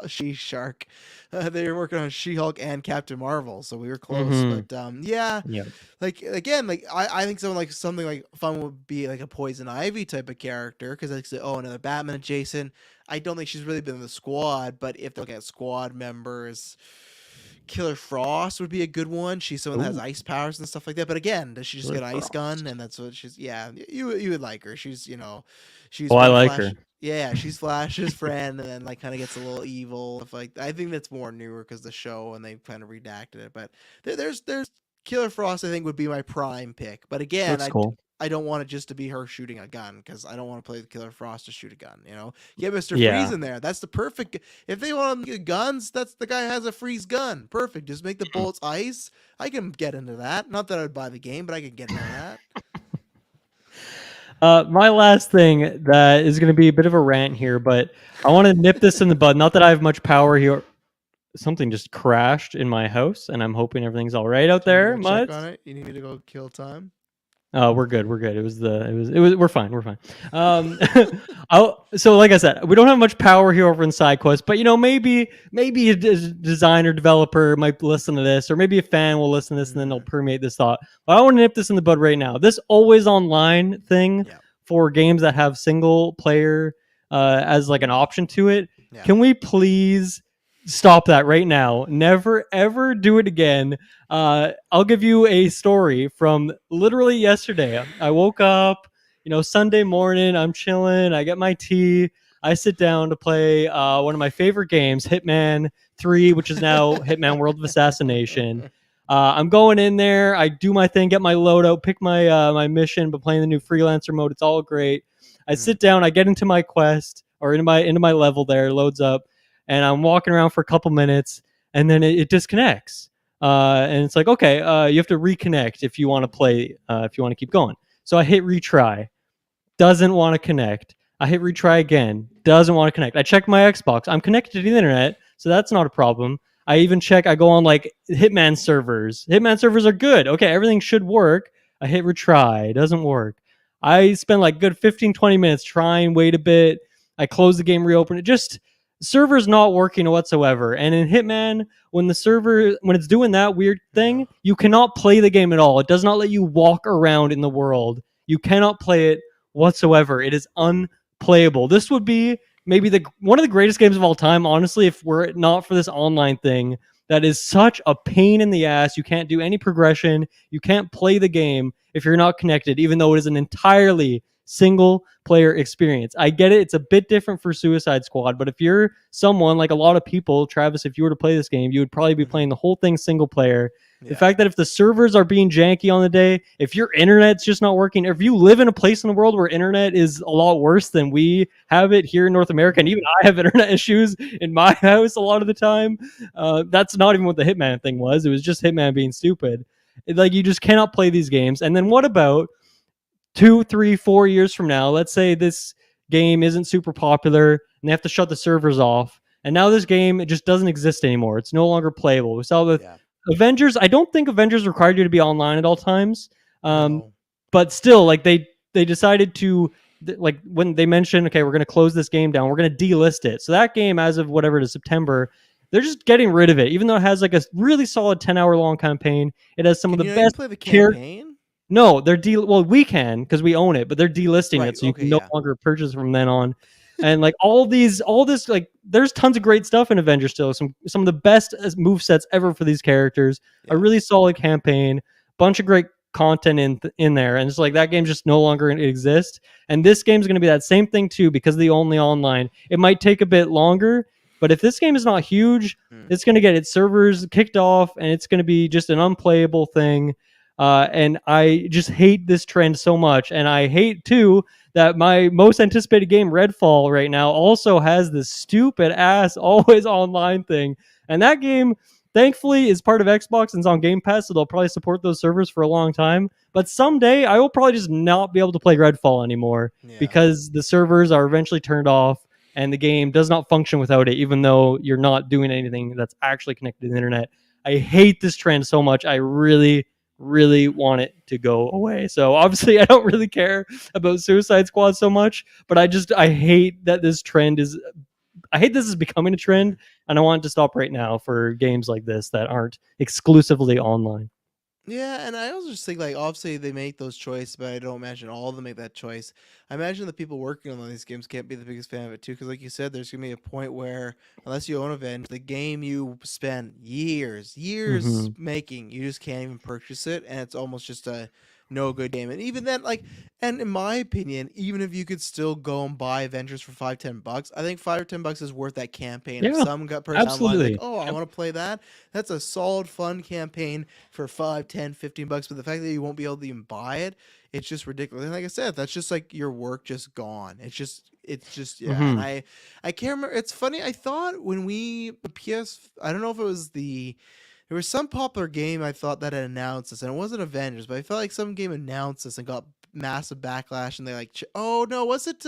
She-Shark. They were working on She-Hulk and Captain Marvel, so we were close. But yeah, Yeah. like again, like I think something like fun would be like a Poison Ivy type of character, because like say, oh, another Batman adjacent. I don't think she's really been in the squad, but if they're looking at squad members, Killer Frost would be a good one. She's someone that has Ooh, ice powers and stuff like that. But again, does she just Killer get an ice gun? Frost. And that's what she's. Yeah, you would like her. She's she's Oh, I one of like Flash. her. Yeah, she's Flash's friend, and then like kind of gets a little evil. Stuff like I think that's more newer because the show and they kind of redacted it. But there's Killer Frost. I think would be my prime pick. But again, Looks cool. I don't want it just to be her shooting a gun, because I don't want to play the Killer Frost to shoot a gun. Get Mr. Freeze Yeah. in there. That's the perfect. If they want to get guns, that's the guy has a freeze gun. Perfect. Just make the bullets ice. I can get into that. Not that I would buy the game, but I could get into that. My last thing that is going to be a bit of a rant here, but I want to nip this in the bud. Not that I have much power here. Something just crashed in my house, and I'm hoping everything's all right out there. Check Mutt? on it. You need me to go kill time. We're good. We're good. It was. We're fine. We're fine. So like I said, we don't have much power here over in Sidequest, but maybe a designer developer might listen to this, or maybe a fan will listen to this, and then they'll permeate this thought. But I want to nip this in the bud right now. This always online thing for games that have single player as like an option to it. Yeah. Can we please stop that right now? Never ever do it again. I'll give you a story from literally yesterday. I woke up, Sunday morning, I'm chilling, I get my tea, I sit down to play one of my favorite games, Hitman 3, which is now Hitman World of Assassination. I'm going in there, I do my thing, get my loadout, pick my my mission, but playing the new freelancer mode, it's all great. I sit down, I get into my quest, or into my level there, loads up, and I'm walking around for a couple minutes, and then it disconnects. And it's like, okay, you have to reconnect if you want to play, if you want to keep going. So I hit retry, doesn't want to connect. I hit retry again, doesn't want to connect. I check my Xbox, I'm connected to the internet, so that's not a problem. I even check, I go on like Hitman servers. Hitman servers are good. Okay, everything should work. I hit retry, doesn't work. I spend like good 15-20 minutes trying, wait a bit. I close the game, reopen it. Just server's not working whatsoever. And in Hitman, when it's doing that weird thing, you cannot play the game at all. It does not let you walk around in the world. You cannot play it whatsoever. It is unplayable. This would be maybe one of the greatest games of all time, honestly, if were it not for this online thing that is such a pain in the ass. You can't do any progression. You can't play the game if you're not connected, even though it is an entirely single player experience. I get it. It's a bit different for Suicide Squad, but if you're someone like a lot of people, Travis, if you were to play this game, you would probably be playing the whole thing single player. Yeah. The fact that if the servers are being janky on the day, if your internet's just not working, or if you live in a place in the world where internet is a lot worse than we have it here in North America, and even I have internet issues in my house a lot of the time, that's not even what the Hitman thing was. It was just Hitman being stupid. Like, you just cannot play these games. And then what about 2, 3, 4 years from now? Let's say this game isn't super popular and they have to shut the servers off, and now this game, it just doesn't exist anymore. It's no longer playable. We saw with Avengers. I don't think Avengers required you to be online at all times. No. But still, like they decided to, like, when they mentioned, okay, we're going to close this game down, we're going to delist it. So that game, as of whatever it is, September, they're just getting rid of it, even though it has like a really solid 10-hour long campaign. It has some of the best. Play the campaign? No, they're well, we can because we own it, but they're delisting it, so you can no longer purchase from then on. And like all this, like, there's tons of great stuff in Avengers still. Some of the best move sets ever for these characters. A really solid campaign, bunch of great content in there, and it's like that game just no longer exists. And this game's going to be that same thing too, because the only online. It might take a bit longer, but if this game is not huge, it's going to get its servers kicked off, and it's going to be just an unplayable thing. And I just hate this trend so much. And I hate, too, that my most anticipated game, Redfall, right now also has this stupid ass always online thing. And that game, thankfully, is part of Xbox and is on Game Pass, so they'll probably support those servers for a long time. But someday, I will probably just not be able to play Redfall anymore because the servers are eventually turned off and the game does not function without it, even though you're not doing anything that's actually connected to the internet. I hate this trend so much. I really, really want it to go away. So obviously, I don't really care about Suicide Squad so much, but I hate that this trend is. I hate this is becoming a trend, Mhm. and I want it to stop right now for games like this that aren't exclusively online. Yeah, and I also just think like obviously they make those choices, but I don't imagine all of them make that choice. I imagine the people working on these games can't be the biggest fan of it too, because like you said, there's gonna be a point where unless you own Avenge, the game you spent years Hmm. making, you just can't even purchase it, and it's almost just a no good game. And even then, like, and in my opinion, even if you could still go and buy Avengers for $5-10, I think $5 or $10 is worth that campaign. If Yeah, some person online is like, absolutely. oh, I Yep. want to play that, that's a solid, fun campaign for 5, 10, $15. But the fact that you won't be able to even buy it, it's just ridiculous. And like I said, that's just like your work just gone. It's just yeah. And Hmm. I can't remember. It's funny. I thought when the PS, I don't know if it was there was some popular game I thought that had announced this, and it wasn't Avengers, but I felt like some game announced this and got massive backlash, and they like, oh no, was it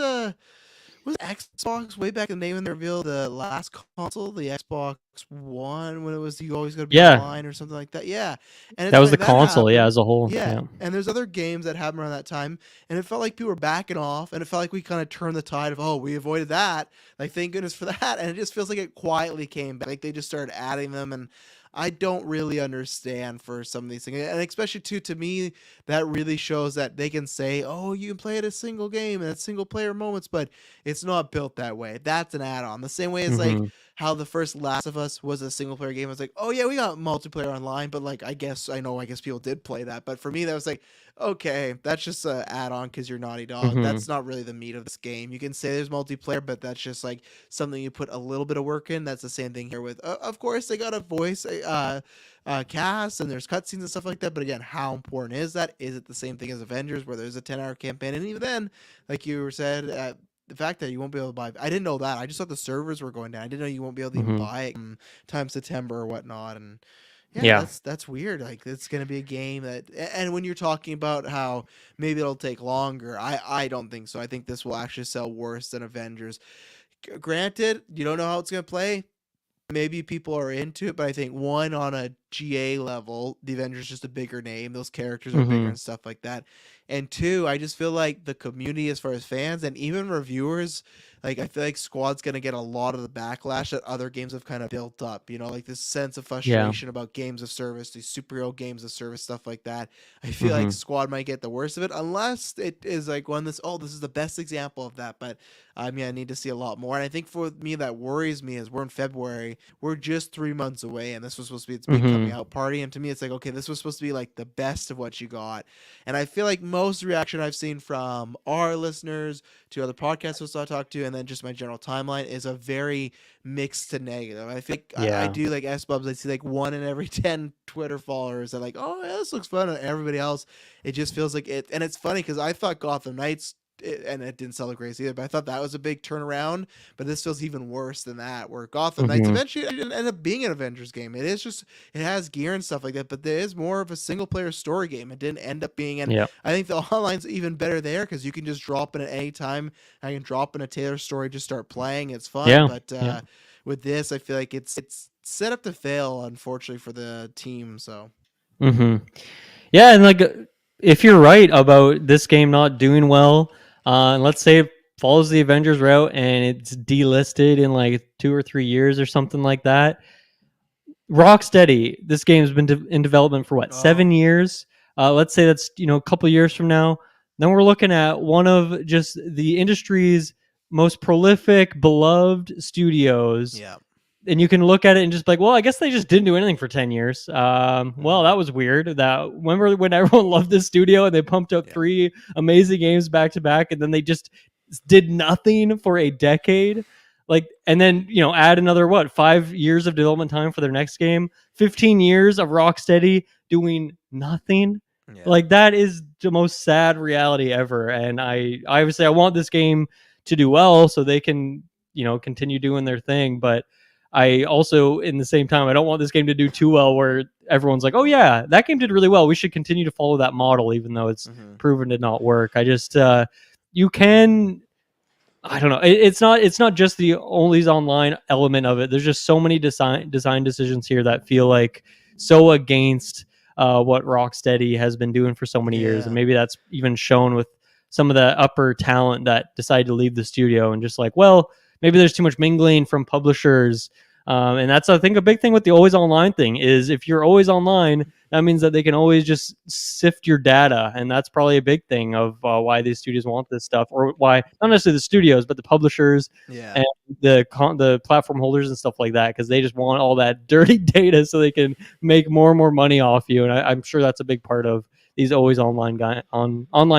Xbox way back in the day when they revealed the last console, the Xbox One, when it was you always got to be Yeah, online or something like that? Yeah, and that it's was funny the that console. Yeah, happened. as a whole. Yeah, Yeah. and there's other games that happened around that time, and it felt like people were backing off, and it felt like we kind of turned the tide of, oh, we avoided that, like thank goodness for that, and it just feels like it quietly came back, like they just started adding them, and I don't really understand for some of these things, and especially too to me that really shows that they can say, oh, you can play it a single game and it's single player moments, but it's not built that way. That's an add-on. The same way as like Hmm. how the first Last of Us was a single player game. I was like, oh yeah, we got multiplayer online, but like I guess people did play that. But for me, that was like, okay, that's just a add-on because you're Naughty Dog. Hmm. That's not really the meat of this game. You can say there's multiplayer, but that's just like something you put a little bit of work in. That's the same thing here with. Of course, they got a voice cast and there's cutscenes and stuff like that. But again, how important is that? Is it the same thing as Avengers, where there's a 10-hour campaign? And even then, like you said, the fact that you won't be able to buy, I didn't know that. I just thought the servers were going down. I didn't know you won't be able to even Hmm. buy it time September or whatnot. And yeah, Yeah. that's weird. Like it's gonna be a game that, and when you're talking about how maybe it'll take longer, I don't think so. I think this will actually sell worse than Avengers. Granted, you don't know how it's gonna play. Maybe people are into it, but I think one on a GA level, the Avengers just a bigger name. Those characters are bigger Hmm. and stuff like that. And two, I just feel like the community, as far as fans and even reviewers, like I feel like Squad's gonna get a lot of the backlash that other games have kind of built up. You know, like this sense of Yeah. frustration about games of service, these superhero games of service, stuff like that. I feel like Hmm. Squad might get the worst of it, unless it is like one this. Oh, this is the best example of that. But I mean, I need to see a lot more. And I think for me, that worries me is we're in February, we're just 3 months away, and this was supposed to be its big coming Hmm. out party. And to me, it's like, okay, this was supposed to be like the best of what you got. And I feel like most reaction I've seen from our listeners to other podcasts I talk to, and then just my general timeline is a very mixed to negative. I think I Yeah. do like S Bubs. I see like 1 in every 10 Twitter followers are like, oh, yeah, this looks fun. And everybody else, it just feels like it. And it's funny because I thought Gotham Knights and it didn't sell the greatest either. But I thought that was a big turnaround. But this feels even worse than that. Where Gotham Knights Hmm. eventually didn't end up being an Avengers game. It is just it has gear and stuff like that. But there is more of a single player story game. It didn't end up being. And Yeah. I think the online's even better there because you can just drop in at any time. I can drop in a Taylor story, just start playing. It's fun. Yeah. But Yeah. with this, I feel like it's set up to fail. Unfortunately for the team. So. Hmm. Yeah, and like if you're right about this game not doing well, and let's say it follows the Avengers route and it's delisted in like 2 or 3 years or something like that, Rocksteady, this game's been in development for what, Oh 7 years? Let's say that's a couple years from now. Then we're looking at one of just the industry's most prolific, beloved studios, yeah. and you can look at it and just be like, well, I guess they just didn't do anything for 10 years. Well, Mm-hmm. that was weird. That remember when everyone loved this studio and they pumped out Yeah. 3 amazing games back to back, and then they just did nothing for a decade. Like, and then add another 5 years of development time for their next game, 15 years of Rocksteady doing nothing. Yeah. Like, that is the most sad reality ever. And I obviously I want this game to do well so they can continue doing their thing, but I also, in the same time, I don't want this game to do too well where everyone's like, oh yeah, that game did really well, we should continue to follow that model even though it's Mm-hmm. proven to not work. I just you can, I don't know, it's not just the always online element of it. There's just so many design decisions here that feel like so against what Rocksteady has been doing for so many years, and Yeah. maybe that's even shown with some of the upper talent that decide to leave the studio and just like, well, maybe there's too much mingling from publishers. And that's, I think, a big thing with the always online thing is if you're always online, that means that they can always just sift your data. And that's probably a big thing of why these studios want this stuff, or why not necessarily the studios, but the publishers Yeah. and the platform holders and stuff like that, because they just want all that dirty data so they can make more and more money off you. And I'm sure that's a big part of these always online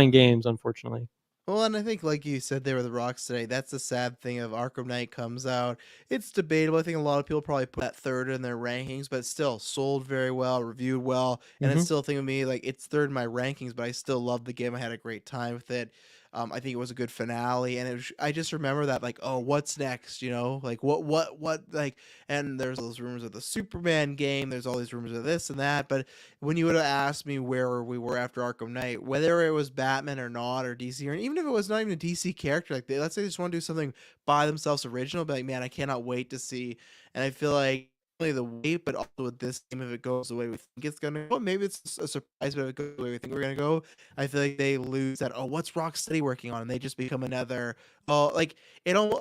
games, unfortunately. Well, and I think, like you said, they were the rocks today. That's the sad thing of Arkham Knight comes out. It's debatable. I think a lot of people probably put that third in their rankings, but still sold very well, reviewed well, and it's Mm-hmm. still a thing with me. Like it's third in my rankings, but I still love the game. I had a great time with it. I think it was a good finale, and I just remember that like, oh, what's next? You know, like what like. And there's those rumors of the Superman game. There's all these rumors of this and that, but when you would have asked me where we were after Arkham Knight, whether it was Batman or not, or DC, or even if it was not even a DC character, like let's say they just want to do something by themselves original, but like, man, I cannot wait to see. And I feel like not only the wait, but also with this game, if it goes the way we think it's gonna go, maybe it's a surprise, but if it goes the way we think we're gonna go, I feel like they lose that. Oh, what's Rocksteady working on? And they just become another. Oh, like it don't,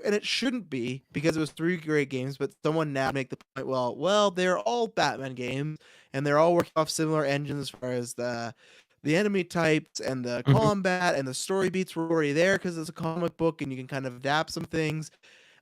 and it shouldn't be because it was three great games. But someone now make the point. Well, they're all Batman games and they're all working off similar engines as far as the enemy types and the Mm-hmm. combat and the story beats were already there because it's a comic book and you can kind of adapt some things.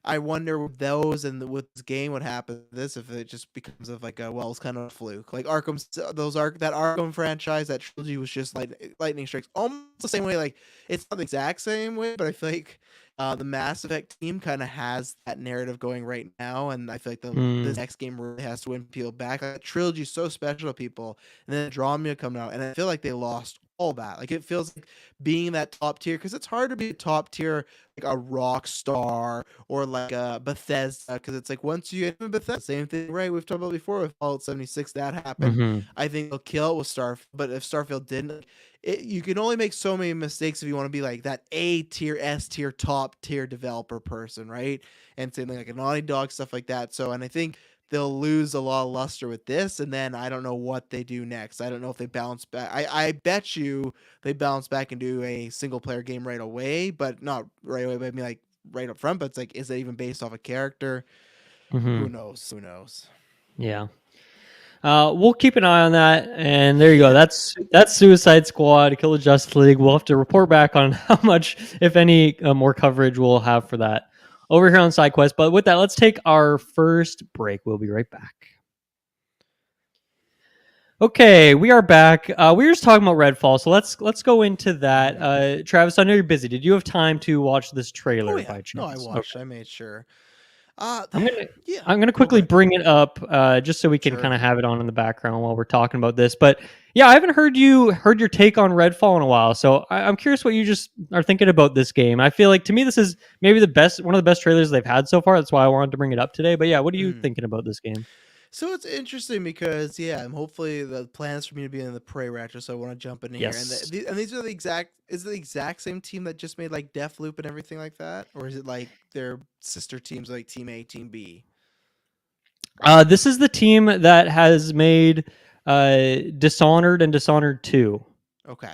I wonder with those and with this game what happens to this if it just becomes of like a it's kind of a fluke. Like that Arkham franchise, that trilogy was just like lightning strikes almost the same way. Like it's not the exact same way, but I feel like the Mass Effect team kind of has that narrative going right now, and I feel like this next game really has to win people back. Like, that trilogy is so special to people, and then Andromeda coming out, and I feel like they lost all that. Like it feels like being that top tier, because it's hard to be a top tier like a Rockstar or like a Bethesda, because it's like once you get Bethesda, same thing, right? We've talked about before with Fallout 76, that happened. Mm-hmm. I think they'll kill it with Starfield, but if Starfield didn't, you can only make so many mistakes if you want to be like that A tier, S tier, top tier developer person, right? And something like a Naughty Dog, stuff like that. So, and I think they'll lose a lot of luster with this, and then I don't know what they do next. I don't know if they bounce back. I bet you they bounce back and do a single player game right away, but not right away. But I mean, like right up front. But it's like, is it even based off a character? Mm-hmm. Who knows? Who knows? Yeah. We'll keep an eye on that, and there you go. That's Suicide Squad, Kill the Justice League. We'll have to report back on how much, if any, more coverage we'll have for that over here on Sidequest. But with that, let's take our first break. We'll be right back. Okay, we are back. We were just talking about Redfall, so let's go into that. Travis, I know you're busy. Did you have time to watch this trailer Oh yeah. by No, I chance? watched. Okay. I made sure. Uh, I'm gonna yeah. I'm gonna Go quickly ahead. bring it up just so we can Sure. kind of have it on in the background while we're talking about this. But yeah, I haven't heard your take on Redfall in a while, so I'm curious what you just are thinking about this game. I feel like to me this is maybe one of the best trailers they've had so far. That's why I wanted to bring it up today. But yeah, what are you thinking about this game? So it's interesting because I'm hopefully the plan is for me to be in the Prey Reactor, so I want to jump in here. And Yes. and these are the exact same team that just made like Deathloop and everything like that, or is it like their sister teams like Team A, Team B? This is the team that has made Dishonored and Dishonored 2. Okay,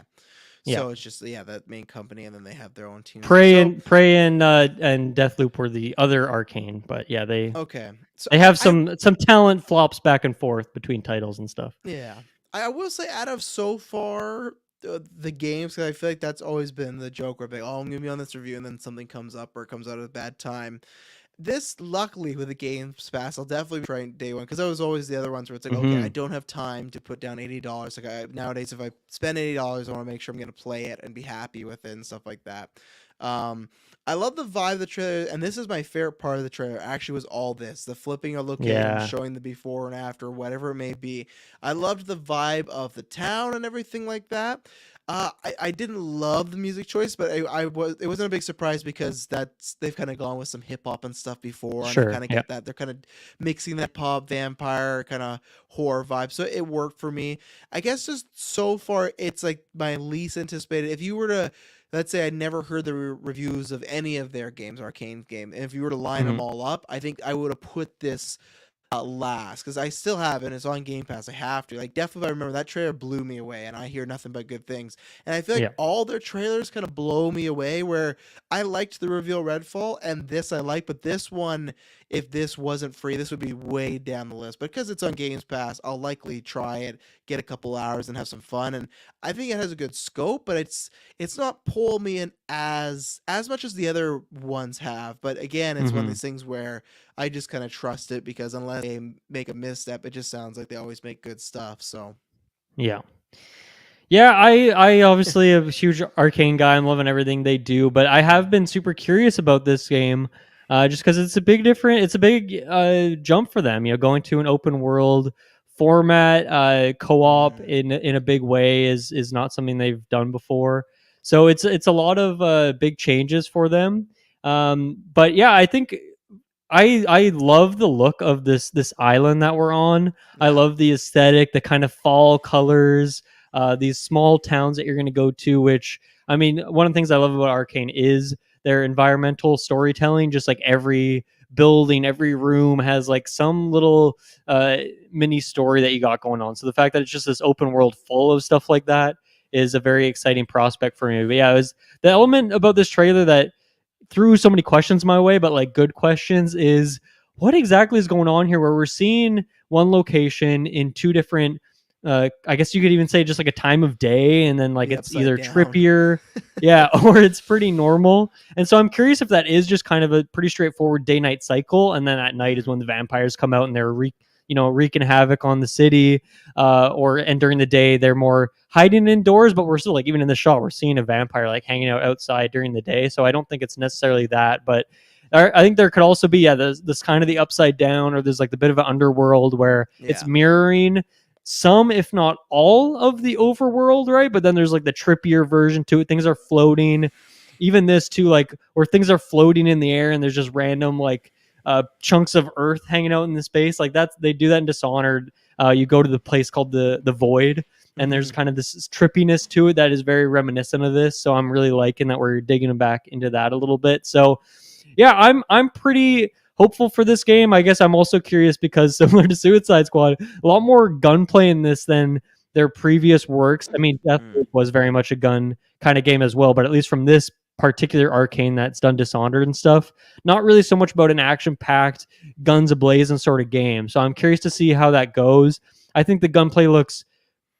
Yeah. so it's just that main company, and then they have their own teams. Prey So and Deathloop were the other Arcane, but yeah, okay, so they have some talent flops back and forth between titles and stuff. I will say out of so far the games, because I feel like that's always been the joke where like, oh, I'm gonna be on this review, and then something comes up or it comes out at a bad time. This, luckily, with the Games Pass, I'll definitely try day one, because that was always the other ones where it's like, okay, I don't have time to put down $80. Like nowadays, if I spend $80, I want to make sure I'm gonna play it and be happy with it and stuff like that. I love the vibe of the trailer, and this is my favorite part of the trailer. Actually, was all this, the flipping a look in, showing the before and after, whatever it may be. I loved the vibe of the town and everything like that. I didn't love the music choice, but it wasn't a big surprise because they've kind of gone with some hip hop and stuff before, and they kind of get that. They're kind of mixing that pop vampire kind of horror vibe, so it worked for me. I guess just so far, it's like my least anticipated. If you were to, let's say, I never heard the reviews of any of their games, Arcane's game, and if you were to line them all up, I think I would have put this last, because I still have it and it's on Game Pass. I have to. Like, definitely, I remember that trailer blew me away, and I hear nothing but good things. And I feel like Yeah. all their trailers kind of blow me away. Where I liked the reveal Redfall, and this I like, but this one, if this wasn't free, this would be way down the list. But because it's on Games Pass, I'll likely try it, get a couple hours, and have some fun. And I think it has a good scope, but it's not pull me in as much as the other ones have. But again, it's one of Hmm. these things where I just kind of trust it, because unless they make a misstep, it just sounds like they always make good stuff. So Yeah. Yeah, I obviously am a huge Arcane guy. I'm loving everything they do, but I have been super curious about this game, just because it's a big jump for them. You know, going to an open world format, co-op mm, in a big way is not something they've done before. So it's a lot of big changes for them. But yeah, I think I love the look of this island that we're on. I yeah, love the aesthetic, the kind of fall colors, these small towns that you're going to go to. Which I mean, one of the things I love about Arcane is their environmental storytelling. Just like every building, every room has like some little uh, mini story that you got going on. So the fact that it's just this open world full of stuff like that is a very exciting prospect for me. But yeah, it was the element about this trailer that threw so many questions my way, but like good questions is what exactly is going on here where we're seeing one location in two different I guess you could even say just like a time of day, and then like the it's upside either down. trippier, yeah, or it's pretty normal. And so I'm curious if that is just kind of a pretty straightforward day night cycle, and then at night is Mm, when the vampires come out and they're wreaking havoc on the city, or and during the day they're more hiding indoors, but we're still like even in the shot we're seeing a vampire like hanging out outside during the day. So I don't think it's necessarily that, but I think there could also be this kind of the upside down, or there's like the bit of an underworld where it's yeah, mirroring some, if not all, of the overworld, right? But then there's like the trippier version to it. Things are floating. Even this too, like where things are floating in the air and there's just random like chunks of earth hanging out in the space. Like that's they do that in Dishonored. You go to the place called the Void, and there's mm-hmm. kind of this trippiness to it that is very reminiscent of this. So I'm really liking that we're digging back into that a little bit. So yeah, I'm pretty hopeful for this game. I guess I'm also curious because similar to Suicide Squad, a lot more gunplay in this than their previous works. I mean, Mm, Deathloop was very much a gun kind of game as well, but at least from this particular Arcane that's done Dishonored and stuff, not really so much about an action-packed, guns ablazing sort of game. So I'm curious to see how that goes. I think the gunplay looks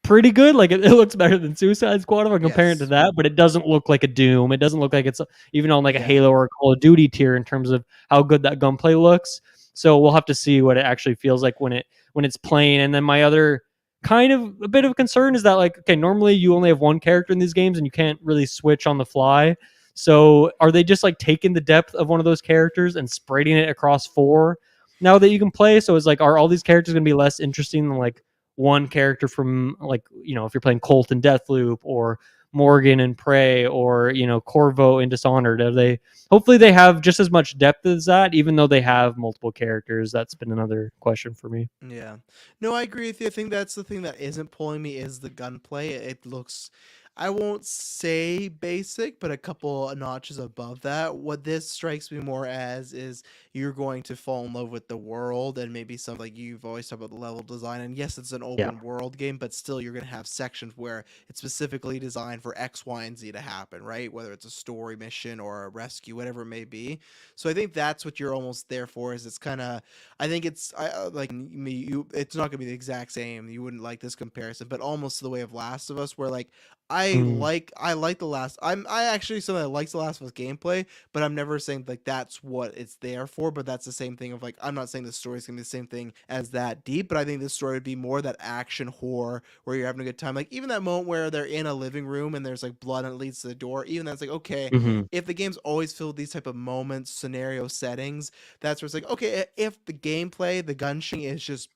pretty good. Like it looks better than Suicide Squad if I compare it to yes, that, but it doesn't look like a Doom. It doesn't look like it's even on like a yeah, Halo or a Call of Duty tier in terms of how good that gunplay looks. So we'll have to see what it actually feels like when it's playing. And then my other kind of a bit of concern is that like okay, normally you only have one character in these games and you can't really switch on the fly. So are they just like taking the depth of one of those characters and spreading it across four now that you can play? So it's like are all these characters going to be less interesting than like one character from like if you're playing Colt in Deathloop or Morgan in Prey or Corvo in Dishonored? Are they hopefully they have just as much depth as that, even though they have multiple characters? That's been another question for me. yeah. No, I agree with you. I think that's the thing that isn't pulling me is the gunplay. It looks, I won't say basic, but a couple of notches above that. What this strikes me more as is you're going to fall in love with the world, and maybe some like you've always talked about the level design. And yes, it's an Yeah. open world game, but still you're going to have sections where it's specifically designed for X, Y, and Z to happen, right? Whether it's a story mission or a rescue, whatever it may be. So I think that's what you're almost there for. Is it's kind of, I think it's like me. You, it's not gonna be the exact same. You wouldn't like this comparison, but almost the way of Last of Us, where like Mm. I like the last. I actually someone that likes the Last of Us gameplay, but I'm never saying like that's what it's there for. But that's the same thing of like I'm not saying the story's gonna be the same thing as that deep, but I think this story would be more that action horror where you're having a good time. Like even that moment where they're in a living room and there's like blood and it leads to the door. Even that's like okay, Hmm. if the game's always filled with these type of moments, scenario settings, that's where it's like okay, if the gameplay, the gun shooting is just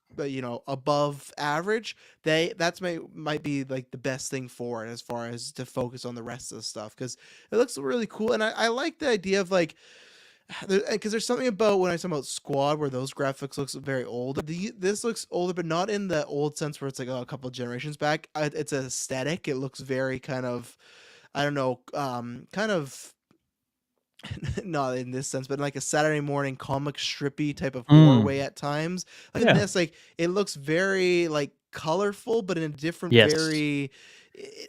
above average, that's might be like the best thing for it as far as to focus on the rest of the stuff because it looks really cool. And I like the idea of like because there's something about when I talk about Squad where those graphics looks very old. This looks older, but not in the old sense where it's like a couple of generations back. It's aesthetic. It looks very kind of, I don't know, kind of not in this sense, but in like a Saturday morning comic strippy type of horror Mm, way at times. Like in yeah. this, like it looks very like colorful, but in a different, Yes. very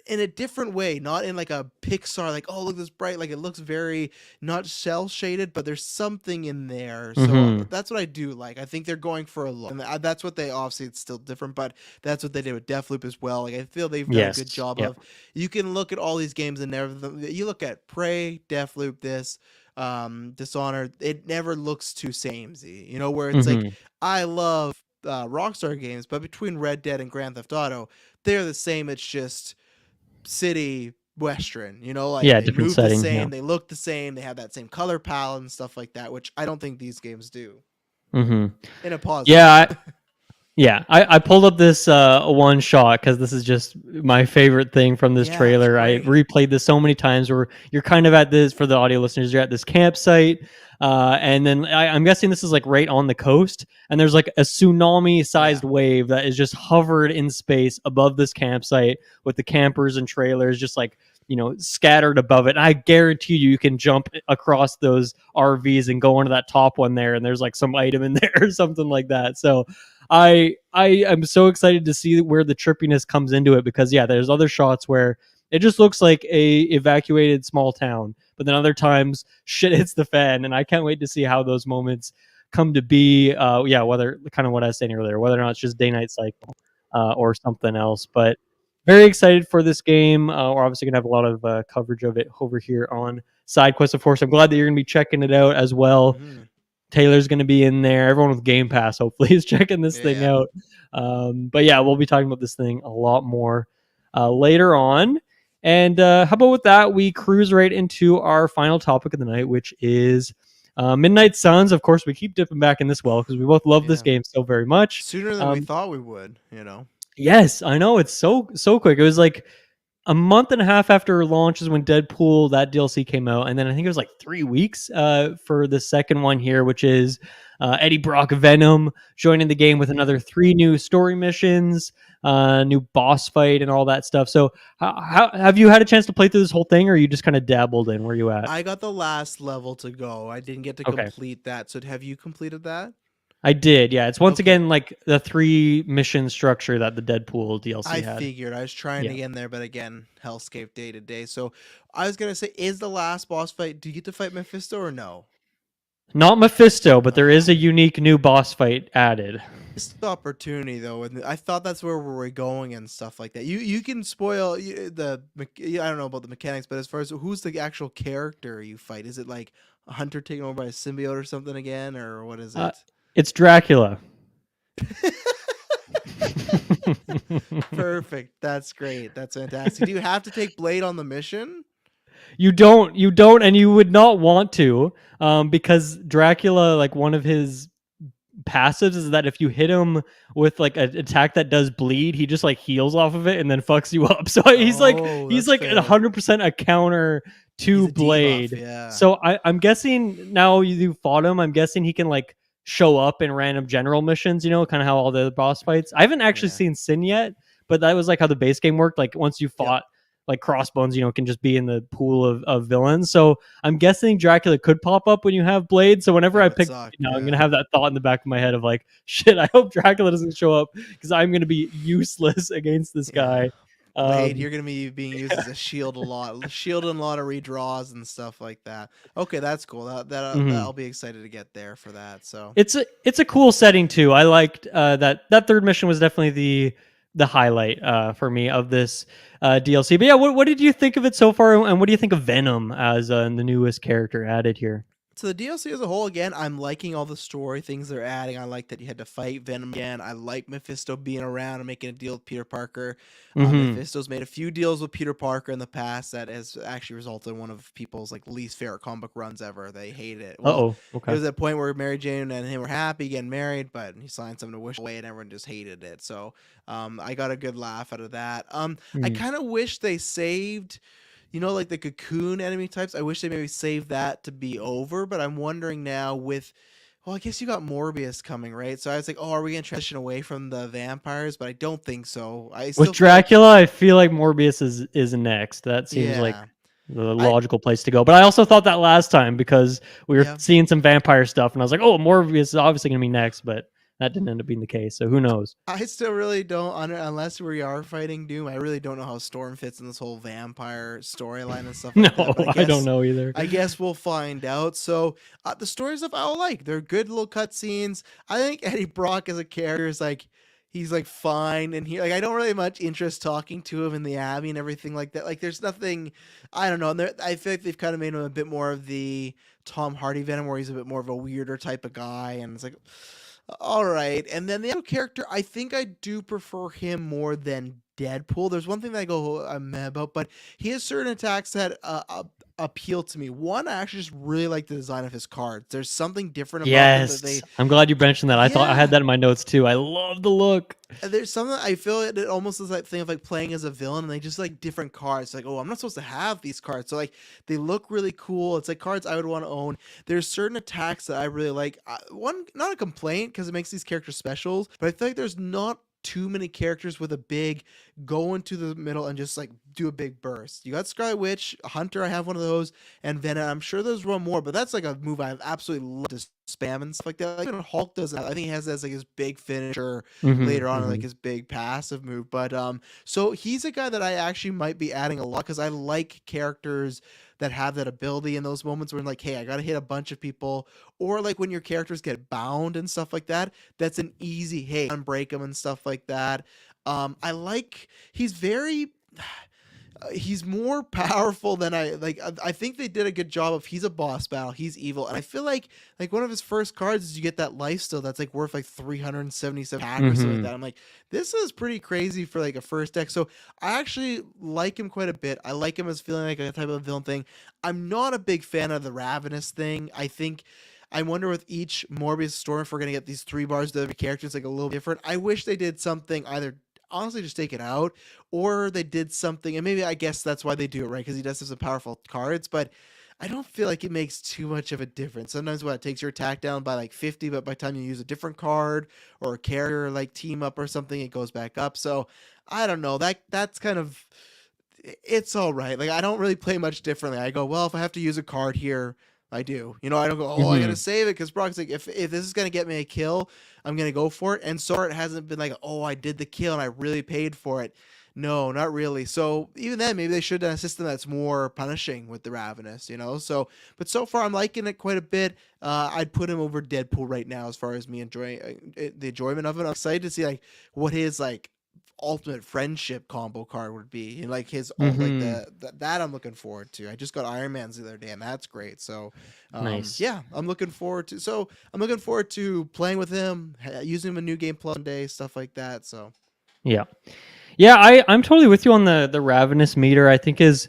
in a different way, not in like a Pixar, like, oh, look this bright. Like it looks very not cell shaded, but there's something in there. So Mm-hmm. that's what I do like. I think they're going for a look, and that's what they obviously it's still different, but that's what they did with Deathloop as well. Like I feel they've done a good Yes. job Yep. of. You can look at all these games and never. You look at Prey, Deathloop, this Dishonored, it never looks too samey, you know, where it's like Mm-hmm. I love Rockstar games, but between Red Dead and Grand Theft Auto, they're the same. It's just city western, you know, like Yeah. they Different move the setting. Yeah. same, they look the same, they have that same color palette and stuff like that, which I don't think these games do Mm-hmm. in a positive way. Yeah. Yeah, I pulled up this one shot because this is just my favorite thing from this Yeah, it's trailer. I great. replayed this so many times where you're kind of at this, for the audio listeners, you're at this campsite, and then I'm guessing this is like right on the coast, and there's like a tsunami-sized Yeah. wave that is just hovered in space above this campsite with the campers and trailers just like, scattered above it. And I guarantee you can jump across those RVs and go into that top one there, and there's like some item in there or something like that. So I am so excited to see where the trippiness comes into it, because yeah, there's other shots where it just looks like a evacuated small town, but then other times shit hits the fan, and I can't wait to see how those moments come to be. Yeah, whether, kind of what I was saying earlier, whether or not it's just day night cycle or something else. But very excited for this game. We're obviously gonna have a lot of coverage of it over here on Sidequest. Of course, I'm glad that you're gonna be checking it out as well. Mm-hmm. Taylor's going to be in there. Everyone with Game Pass, hopefully, is checking this thing Yeah. out. But yeah, we'll be talking about this thing a lot more later on. And how about with that, we cruise right into our final topic of the night, which is Midnight Suns. Of course, we keep dipping back in this well because we both love this Yeah. game so very much. Sooner than we thought we would, you know. Yes, I know, it's so quick. It was like a month and a half after launch is when Deadpool, that DLC, came out, and then I think it was like 3 weeks for the second one here, which is Eddie Brock Venom joining the game with another 3 new story missions, new boss fight, and all that stuff. So, how have you had a chance to play through this whole thing, or you just kind of dabbled in? Where you at? I got the last level to go. I didn't get to Okay, complete that. So have you completed that? I did. Yeah, it's once Okay. again like the 3 mission structure that the Deadpool DLC I had. figured. I was trying to Yeah. get in there, but again, hellscape day to day. So I was gonna say, is the last boss fight? Do you get to fight Mephisto or no? Not Mephisto, but there is Oh, a unique new boss fight added. missed opportunity though, and I thought that's where we were going and stuff like that. You can spoil I don't know about the mechanics, but as far as who's the actual character you fight, is it like a hunter taken over by a symbiote or something again, or what is Uh, it? it's Dracula. Perfect. That's great. That's fantastic. Do you have to take Blade on the mission? You don't, and you would not want to, because Dracula, like one of his passives is that if you hit him with like an attack that does bleed, he just like heals off of it and then fucks you up. So he's like Oh, he's that's like fair. 100% a counter He's to a debuff, Blade. yeah. So I'm guessing now you fought him. I'm guessing he can like show up in random general missions. Kind of how all the boss fights. I haven't actually Yeah. seen Sin yet, but that was like how the base game worked. Like once you Yep. fought like Crossbones, can just be in the pool of villains. So I'm guessing Dracula could pop up when you have Blade. So whenever That I would pick, suck. I'm gonna Yeah. have that thought in the back of my head of like, shit, I hope Dracula doesn't show up because I'm gonna be useless against this Yeah. guy. Blade, you're gonna be being used as a shield a lot, shield and a lot of redraws and stuff like that. Okay, that's cool. That Mhm. I'll be excited to get there for that. So It's a cool setting too. I liked that third mission was definitely the highlight for me of this DLC. But yeah, what did you think of it so far, and what do you think of Venom as the newest character added here? So the DLC as a whole, again, I'm liking all the story things they're adding. I like that you had to fight Venom again. I like Mephisto being around and making a deal with Peter Parker. Mm-hmm. Mephisto's made a few deals with Peter Parker in the past that has actually resulted in one of people's like least favorite comic book runs ever. They hate it. Well, Oh, it okay. was at a point where Mary Jane and him were happy getting married, but he signed something to wish away, and everyone just hated it. So I got a good laugh out of that. I Mm. kind of wish they saved like the cocoon enemy types. I wish they maybe saved that to be over, but I'm wondering now with, well, I guess you got Morbius coming, right? So I was like, oh, are we gonna transition away from the vampires? But I don't think so. I still With feel like, Dracula, I feel like Morbius is next. That seems like, yeah. the I logical place to go. But I also thought that last time because we were yeah. seeing some vampire stuff, and I was like, oh, Morbius is obviously going to be next, but that didn't end up being the case. So who knows? I still really don't unless we are fighting Doom. I really don't know how Storm fits in this whole vampire storyline and stuff No, like that. But I don't know either. I guess we'll find out. So the stories of I like. They're good little cutscenes. I think Eddie Brock as a character is like he's like fine, and he like I don't really much interest talking to him in the Abbey and everything like that. Like there's nothing. I don't know. And I feel like they've kind of made him a bit more of the Tom Hardy Venom, where he's a bit more of a weirder type of guy, and it's like all right. And then the other character, I think I do prefer him more than Deadpool. There's one thing that I go meh about, but he has certain attacks that appeal to me. One, I actually just really like the design of his cards. There's something different about them that Yes, I'm glad you mentioned that. I thought I had yeah. that in my notes too. I love the look. There's something I feel it almost is like thing of like playing as a villain, and they just like different cards. Like, oh, I'm not supposed to have these cards, so like they look really cool. It's like cards I would want to own. There's certain attacks that I really like. One, not a complaint because it makes these characters specials, but I feel like there's not too many characters with a big go into the middle and just like do a big burst. You got Scarlet Witch, Hunter, I have one of those, and Venom. I'm sure there's one more, but that's like a move I absolutely love to spam and stuff like that. Like, even Hulk does that. I think he has that as like his big finisher later on, like his big passive move. But so he's a guy that I actually might be adding a lot because I like characters that have that ability in those moments where like, hey, I gotta hit a bunch of people, or like when your characters get bound and stuff like that. That's an easy hey, unbreak them and stuff like that. I like he's very he's more powerful than I like. I think they did a good job of he's a boss battle, he's evil, and I feel like one of his first cards is you get that life steal that's like worth like 377 hack or something like that. I'm like, this is pretty crazy for like a first deck. So I actually like him quite a bit. I like him as feeling like a type of villain thing. I'm not a big fan of the Ravenous thing. I wonder with each Morbius story if we're gonna get these 3 bars to every character. It's like a little different. I wish they did something either honestly just take it out, or they did something, and maybe I guess that's why they do it, right? Because he does have some powerful cards, but I don't feel like it makes too much of a difference. Sometimes what it takes your attack down by like 50, but by the time you use a different card or a character like team up or something, it goes back up. So I don't know. That's kind of it's all right. Like I don't really play much differently. I go, well, if I have to use a card here, I do. You know, I don't go, oh, I gotta save it because Brock's like, if this is gonna get me a kill, I'm gonna go for it. And so far, it hasn't been like, oh, I did the kill and I really paid for it. No, not really. So even then, maybe they should have a system that's more punishing with the Ravenous, you know. So, but so far, I'm liking it quite a bit. I'd put him over Deadpool right now as far as me enjoying the enjoyment of it. I'm excited to see like what his like ultimate friendship combo card would be, and like his like that I'm looking forward to. I just got Iron Man's the other day, and that's great. So Nice. yeah, I'm looking forward to playing with him, using him in New Game Plus one day, stuff like that. So Yeah. I'm totally with you on the Ravenous meter. I think is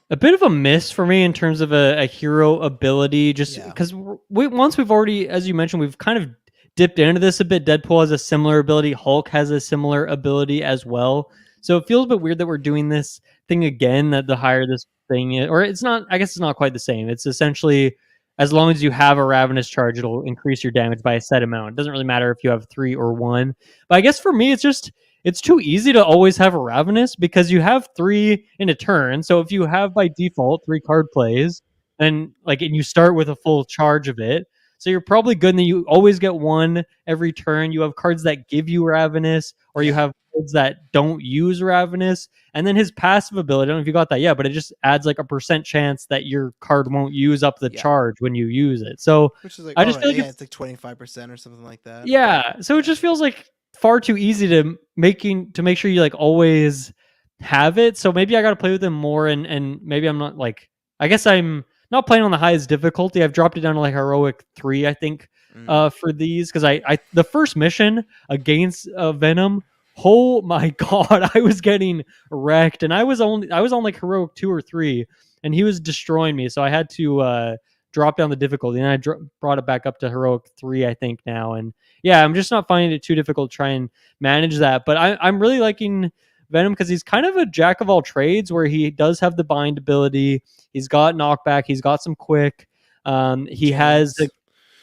a bit of a miss for me in terms of a hero ability, just yeah, because once we've already, as you mentioned, we've kind of dipped into this a bit. Deadpool has a similar ability. Hulk has a similar ability as well. So it feels a bit weird that we're doing this thing again, that the higher this thing is, or it's not, I guess it's not quite the same. It's essentially, as long as you have a Ravenous charge, it'll increase your damage by a set amount. It doesn't really matter if you have 3 or 1. But I guess for me, it's too easy to always have a Ravenous because you have 3 in a turn. So if you have by default 3 card plays, and you start with a full charge of it, so you're probably good, and then you always get 1 every turn. You have cards that give you Ravenous, or you have cards that don't use Ravenous. And then his passive ability, I don't know if you got that yet, but it just adds like a percent chance that your card won't use up the charge when you use it. So which is like, I just feel like it's like 25% or something like that. yeah. So it just feels like far too easy to make sure you like always have it. So maybe I got to play with them more, and maybe I'm not like, I guess I'm not playing on the highest difficulty. I've dropped it down to like heroic 3, I think, for these, because I the first mission against Venom, oh my god, I was getting wrecked, and I was on like heroic 2 or 3, and he was destroying me. So I had to drop down the difficulty, and I brought it back up to heroic 3, I think now. And yeah, I'm just not finding it too difficult to try and manage that. But I'm really liking Venom because he's kind of a jack of all trades, where he does have the bind ability, he's got knockback, he's got some quick, he has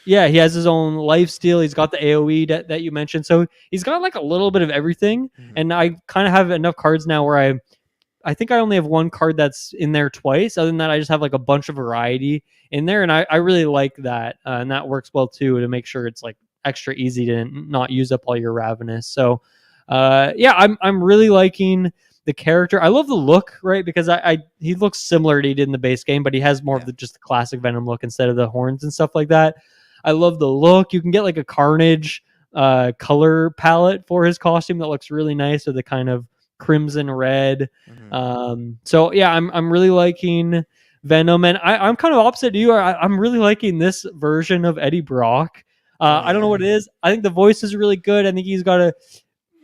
he has his own life steal, he's got the AoE that you mentioned, so he's got like a little bit of everything. And I kind of have enough cards now where I think I only have one card that's in there twice. Other than that, I just have like a bunch of variety in there, and I really like that, and that works well too to make sure it's like extra easy to not use up all your Ravenous. So, yeah, I'm really liking the character. I love the look, right? Because I he looks similar to he did in the base game, but he has more of the just the classic Venom look instead of the horns and stuff like that. I love the look. You can get like a Carnage color palette for his costume that looks really nice with the kind of crimson red. So yeah, I'm really liking Venom, and I'm kind of opposite to you. I'm really liking this version of Eddie Brock. I don't know what it is. I think the voice is really good. I think he's got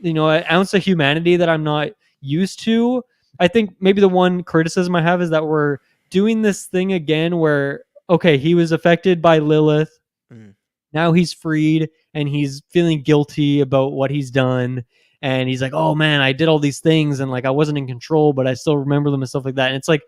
an ounce of humanity that I'm not used to. I think maybe the one criticism I have is that we're doing this thing again where, okay, he was affected by Lilith. Now he's freed and he's feeling guilty about what he's done. And he's like, oh man, I did all these things and like I wasn't in control, but I still remember them and stuff like that. And it's like,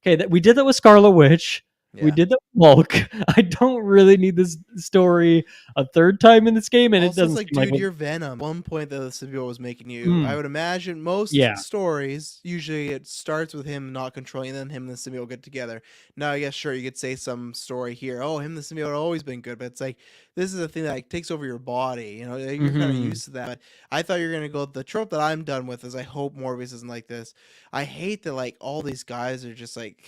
okay, we did that with Scarlet Witch. Yeah. We did that with Hulk. I don't really need this story a third time in this game, and also, it doesn't. It's like, dude, you're Venom. One point that the symbiote was making you. I would imagine most stories usually it starts with him not controlling, and then him and the symbiote get together. Now, I guess sure you could say some story here. Oh, him and the symbiote have always been good, but it's like this is a thing that like takes over your body. You know, you're kind of used to that. But I thought you were gonna go the trope that I'm done with is I hope Morbius isn't like this. I hate that like all these guys are just like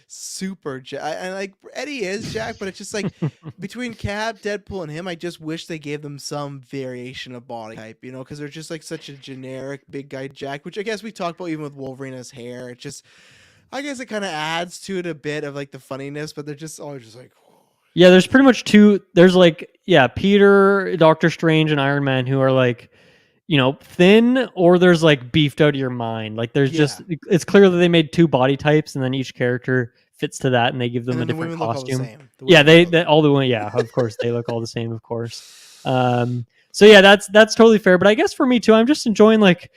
super and like Eddie is Jack, but it's just like between Cap, Deadpool, and him, I just wish they gave them some variation of body type, you know, because they're just like such a generic big guy Jack, which I guess we talked about even with Wolverine and his hair. It just, I guess it kind of adds to it a bit of like the funniness, but they're just always just like. Yeah, there's pretty much two. There's like, Peter, Doctor Strange, and Iron Man who are like, thin, or there's like beefed out of your mind. Like there's just, it's clear that they made two body types and then each character fits to that and they give them a different costume. They all the women, of course they look all the same, of course. So yeah, that's totally fair. But I guess for me too, I'm just enjoying like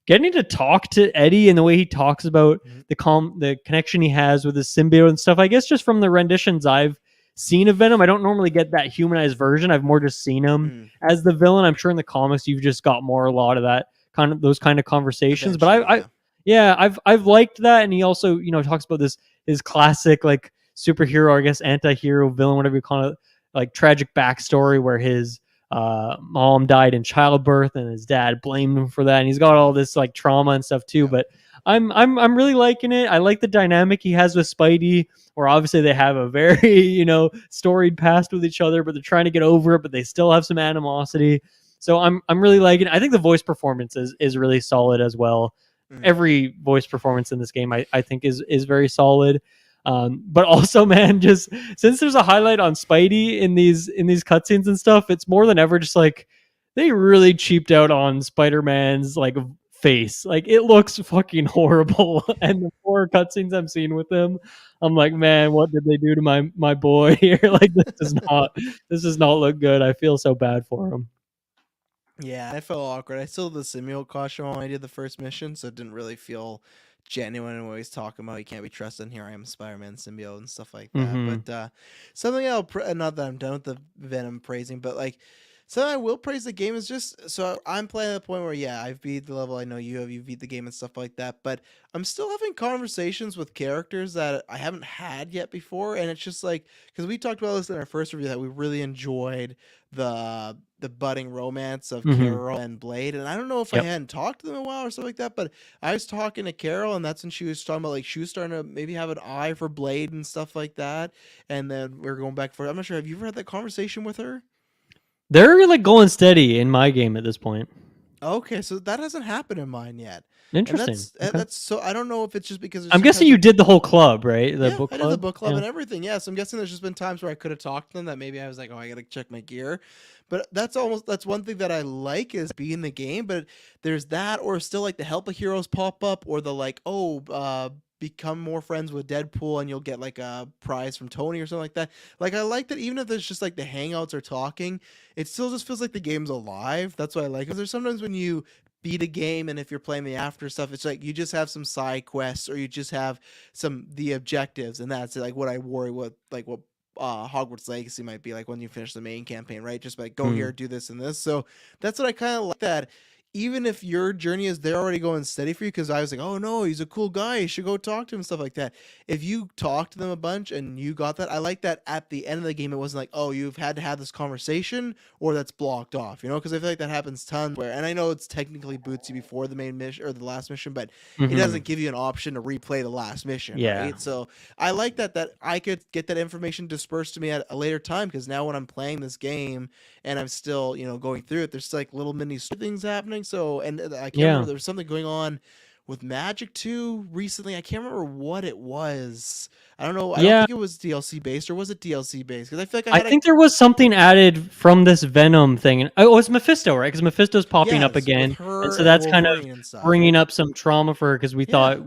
getting to talk to Eddie and the way he talks about the connection he has with his symbiote and stuff. I guess just from the renditions I've seen of Venom, I don't normally get that humanized version. I've more just seen him as the villain. I'm sure in the comics you've just got a lot of that those kind of conversations. Eventually, but I've liked that, and he also talks about his classic like superhero, I guess anti-hero, villain, whatever you call it, like tragic backstory where his mom died in childbirth and his dad blamed him for that, and he's got all this like trauma and stuff too. But I'm really liking it. I like the dynamic he has with Spidey, where obviously they have a very storied past with each other, but they're trying to get over it, but they still have some animosity. So I'm really liking it. I think the voice performance is really solid as well. Every voice performance in this game I think is very solid. But also, man, just since there's a highlight on Spidey in these cutscenes and stuff, it's more than ever just like they really cheaped out on Spider-Man's like face. Like it looks fucking horrible. And the 4 cutscenes I've seen with him, I'm like, man, what did they do to my boy here? Like this does not look good. I feel so bad for him. Yeah, I felt awkward. I still had the symbiote costume when I did the first mission, so it didn't really feel genuine. And always talking about you can't be trusted. And here I am, Spider-Man symbiote and stuff like that. But something else, not that I'm done with the Venom praising, but like something I will praise the game is just so I'm playing at the point where I've beat the level. I know you beat the game and stuff like that, but I'm still having conversations with characters that I haven't had yet before, and it's just like because we talked about this in our first review that we really enjoyed the budding romance of Carol and Blade, and I don't know if I hadn't talked to them in a while or something like that, but I was talking to Carol, and that's when she was talking about like she was starting to maybe have an eye for Blade and stuff like that, and then we're going back for. I'm not sure. Have you ever had that conversation with her? They're like going steady in my game at this point. Okay, so that hasn't happened in mine yet. Interesting. That's so I don't know if it's just because I'm guessing you did the whole club, right? The book club. I did the book club and everything. Yeah, so I'm guessing there's just been times where I could have talked to them that maybe I was like, oh, I gotta check my gear. But that's one thing that I like is being in the game. But there's that, or still like the help of heroes pop up, or the like, become more friends with Deadpool and you'll get like a prize from Tony or something like that. Like I like that even if there's just like the hangouts or talking, it still just feels like the game's alive. That's what I like. Because there's sometimes when you beat a game and if you're playing the after stuff, it's like you just have some side quests or you just have the objectives, and that's like what I worry with like what Hogwarts Legacy might be like when you finish the main campaign, right? Just like go here, do this and this. So that's what I kind of like, that even if your journey is they're already going steady for you, because I was like, oh no, he's a cool guy, you should go talk to him, stuff like that. If you talk to them a bunch and you got that, I like that at the end of the game it wasn't like, oh, you've had to have this conversation or that's blocked off, because I feel like that happens tons where, and I know it's technically boots you before the main mission or the last mission, but it doesn't give you an option to replay the last mission, right? So I like that I could get that information dispersed to me at a later time, because now when I'm playing this game and I'm still, going through it, there's like little mini things happening. So, and I can't remember, there was something going on with Magic 2 recently. I can't remember what it was. I don't know. I don't think it was DLC based, or was it DLC based? Because I feel like I think there was something added from this Venom thing. Oh, it's Mephisto, right? Because Mephisto's popping up again, and so that's kind of bringing up some trauma for her, because we thought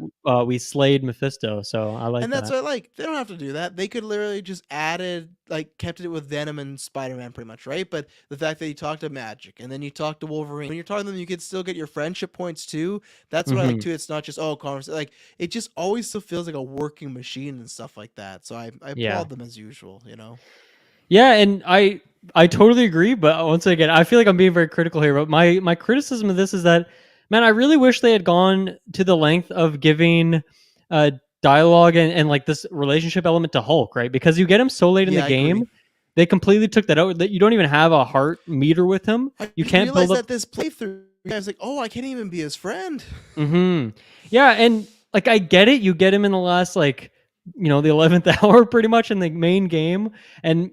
we slayed Mephisto. So I like that. And that's what I like. They don't have to do that. They could literally just kept it with Venom and Spider-Man pretty much, right? But the fact that you talk to Magic and then you talk to Wolverine, when you're talking to them, you could still get your friendship points too. That's what I like too. It's not just conversation. Like, it just always still feels like a working machine and stuff like that. So I applaud them as usual. Yeah, and I totally agree. But once again, I feel like I'm being very critical here. But my criticism of this is that, man, I really wish they had gone to the length of giving dialogue and like this relationship element to Hulk, right? Because you get him so late in the game, they completely took that out. That you don't even have a heart meter with him. You can't realize build up that this playthrough. I was like, oh, I can't even be his friend. Yeah, and like I get it. You get him in the last the 11th hour, pretty much in the main game, and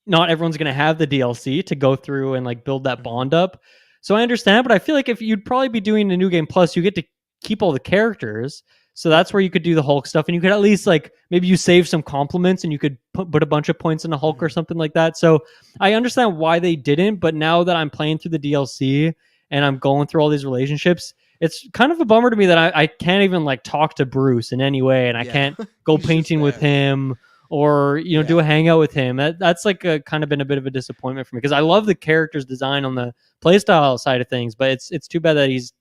not everyone's gonna have the DLC to go through and like build that bond up. So I understand, but I feel like if you'd probably be doing a new game plus, you get to keep all the characters. So that's where you could do the Hulk stuff, and you could at least like maybe you save some compliments and you could put a bunch of points into Hulk or something like that. So I understand why they didn't, but now that I'm playing through the DLC and I'm going through all these relationships, it's kind of a bummer to me that I can't even like talk to Bruce in any way, and I can't go painting with him or do a hangout with him. That's like kind of been a bit of a disappointment for me, because I love the character's design on the playstyle side of things, but it's too bad that he's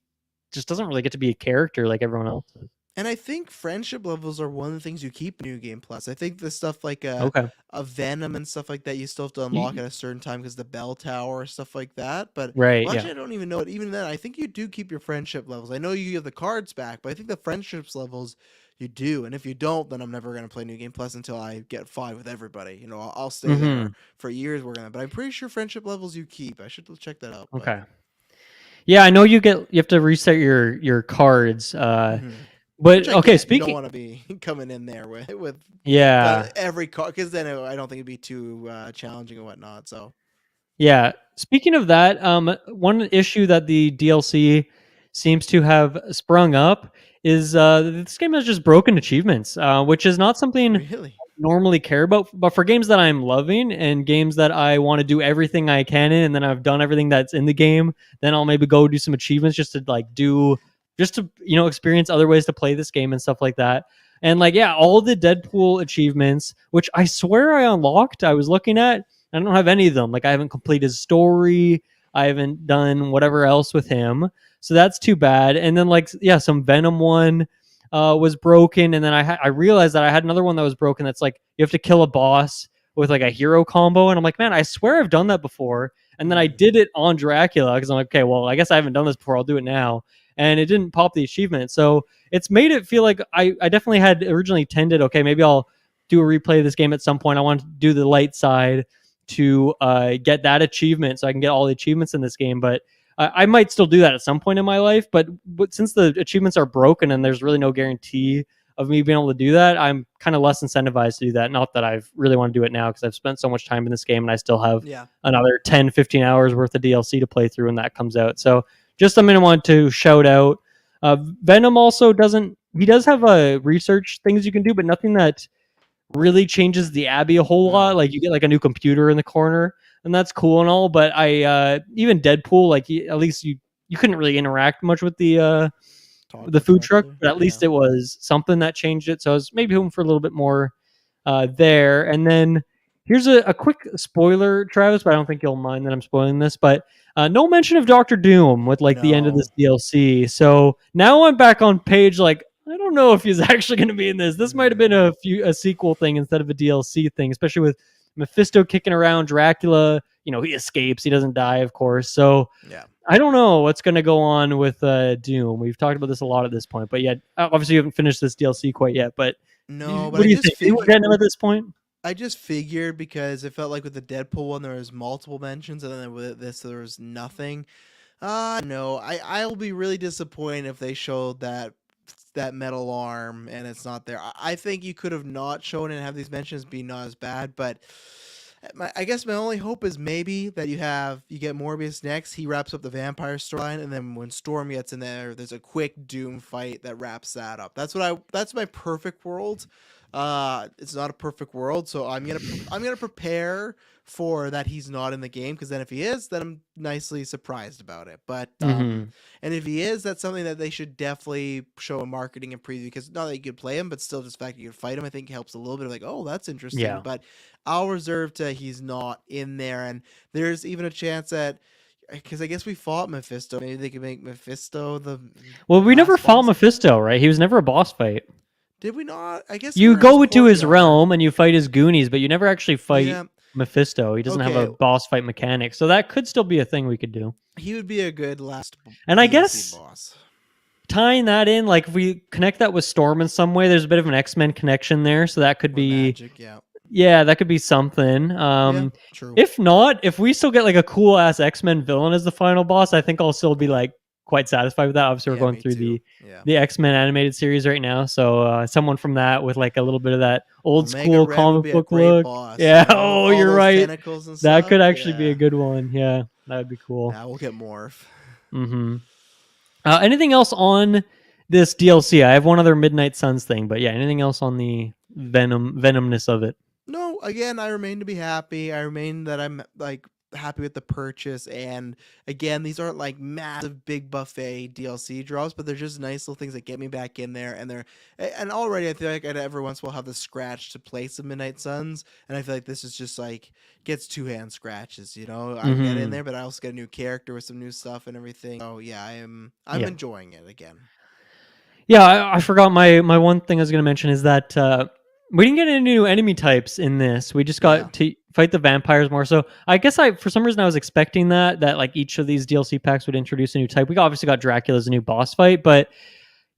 just doesn't really get to be a character like everyone else does. And I think friendship levels are one of the things you keep in New Game Plus. I think the stuff like a Venom and stuff like that, you still have to unlock at a certain time because the bell tower, stuff like that. But actually, I don't even know it. Even then, I think you do keep your friendship levels. I know you have the cards back, but I think the friendships levels you do. And if you don't, then I'm never going to play New Game Plus until I get 5 with everybody. I'll stay there for years working on it. But I'm pretty sure friendship levels you keep. I should check that out. Okay. Yeah, I know you have to reset your cards. But okay, speaking, you don't want to be coming in there with every card, because then I don't think it'd be too challenging and whatnot. So yeah, speaking of that, one issue that the DLC seems to have sprung up is this game has just broken achievements, which is not something I normally care about. But for games that I'm loving and games that I want to do everything I can in, and then I've done everything that's in the game, then I'll maybe go do some achievements just to experience other ways to play this game and stuff like that. And like, yeah, all the Deadpool achievements, which I swear I unlocked, I was looking at, I don't have any of them. Like, I haven't completed his story. I haven't done whatever else with him. So that's too bad. And then like, yeah, some Venom one was broken. And then I realized that I had another one that was broken. That's like, you have to kill a boss with like a hero combo. And I'm like, man, I swear I've done that before. And then I did it on Dracula because I'm like, okay, well, I guess I haven't done this before. I'll do it now. And it didn't pop the achievement. So it's made it feel like I definitely had originally tended, okay, maybe I'll do a replay of this game at some point. I want to do the light side to get that achievement so I can get all the achievements in this game. But I might still do that at some point in my life. But since the achievements are broken and there's really no guarantee of me being able to do that, I'm kind of less incentivized to do that. Not that I really want to do it now because I've spent so much time in this game and I still have another 10, 15 hours worth of DLC to play through when that comes out. So just something I want to shout out. Venom also does have research things you can do, but nothing that really changes the Abbey a whole lot. Like, you get like a new computer in the corner, and that's cool and all. But even Deadpool, like, at least you couldn't really interact much with the food truck, but at least it was something that changed it. So I was maybe hoping for a little bit more there. And then here's a quick spoiler, Travis, but I don't think you'll mind that I'm spoiling this. But no mention of Doctor Doom with the end of this DLC. So now I'm back on page like, I don't know if he's actually going to be in this. This might have been a sequel thing instead of a DLC thing, especially with Mephisto kicking around Dracula. He escapes. He doesn't die, of course. So I don't know what's going to go on with Doom. We've talked about this a lot at this point, but yeah, obviously you haven't finished this DLC quite yet. But No, but what I do you just think? Do you figured. get him at this point? I just figured because it felt like with the Deadpool one there was multiple mentions, and then with this there was nothing. No, I'll be really disappointed if they showed that metal arm and it's not there. I think you could have not shown it and have these mentions be not as bad, but I guess my only hope is maybe that you get Morbius next. He wraps up the vampire storyline, and then when Storm gets in there, there's a quick Doom fight that wraps that up. That's my perfect world. It's not a perfect world, so I'm gonna prepare for that he's not in the game, because then if he is, then I'm nicely surprised about it. But and if he is, that's something that they should definitely show in marketing and preview, because not that you could play him, but still just the fact that you could fight him, I think helps a little bit of like, oh, that's interesting. Yeah. But I'll reserve to he's not in there, and there's even a chance that, because I guess we fought Mephisto, maybe they could make Mephisto the. Well, we never last fought boss. Mephisto, right? He was never a boss fight. Did we not? I guess You we were go to his courtyard. realm and you fight his Goonies, but you never actually fight Yeah. Mephisto. He doesn't have a Okay. boss fight mechanic, so that could still be a thing we could do. He would be a good last And I DLC guess boss. tying that in, like if we connect that with Storm in some way, there's a bit of an X-Men connection there, so that could Or be magic, yeah. yeah, that could be something. Yeah, true. If not, if we still get like a cool ass X-Men villain as the final boss, I think I'll still be like quite satisfied with that. Obviously, we're Yeah, going me through too. the X-Men animated series right now, so someone from that with like a little bit of that old Omega school Red would comic be a book great look. boss, Yeah. you know, Oh, all you're those right. tentacles and That stuff, could actually be yeah. a good one. Yeah, that would be cool. Now we'll get Morph. Anything else on this DLC? I have one other Midnight Suns thing, but yeah, anything else on the venomness of it? No, again, I remain to be happy. I remain that I'm like happy with the purchase, and again, these aren't like massive big buffet DLC drops, but they're just nice little things that get me back in there. And already I feel like I'd every once in a while have the scratch to play some Midnight Suns, and I feel like this is just like gets 2-hand scratches, you know. I get in there, but I also get a new character with some new stuff and everything. So yeah, I'm enjoying it again. Yeah, I forgot my one thing I was going to mention is that we didn't get any new enemy types in this. We just got to fight the vampires more. So I guess for some reason I was expecting that like each of these DLC packs would introduce a new type. We obviously got Dracula as a new boss fight, but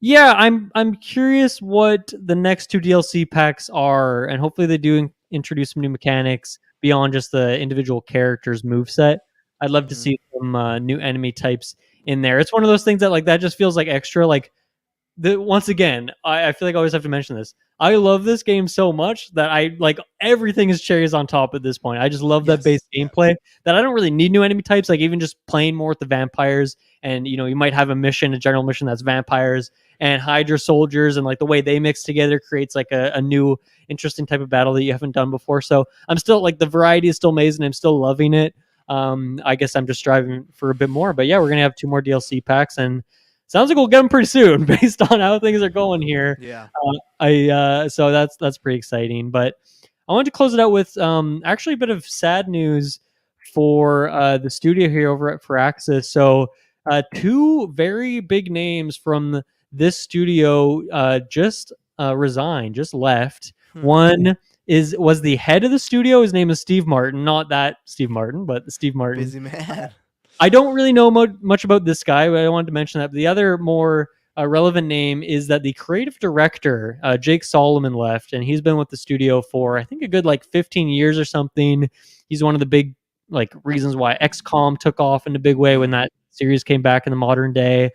yeah, I'm curious what the next two DLC packs are, and hopefully they do introduce some new mechanics beyond just the individual characters' moveset. I'd love to see some new enemy types in there. It's one of those things that like that just feels like extra like. Once again, I feel like I always have to mention this. I love this game so much that I like everything is cherries on top at this point. I just love that base gameplay that I don't really need new enemy types. Like even just playing more with the vampires, and you know you might have a general mission that's vampires and Hydra soldiers, and like the way they mix together creates like a new interesting type of battle that you haven't done before. So I'm still like the variety is still amazing. I'm still loving it. I guess I'm just striving for a bit more. But yeah, we're gonna have 2 more DLC packs and. Sounds like we'll get them pretty soon, based on how things are going here. Yeah. So that's pretty exciting. But I wanted to close it out with actually a bit of sad news for the studio here over at Firaxis. So 2 very big names from this studio just resigned, just left. One was the head of the studio. His name is Steve Martin, not that Steve Martin, but Steve Martin. Busy man. I don't really know much about this guy, but I wanted to mention that. But the other more relevant name is that the creative director, Jake Solomon, left, and he's been with the studio for, I think, a good like 15 years or something. He's one of the big like reasons why XCOM took off in a big way when that series came back in the modern day.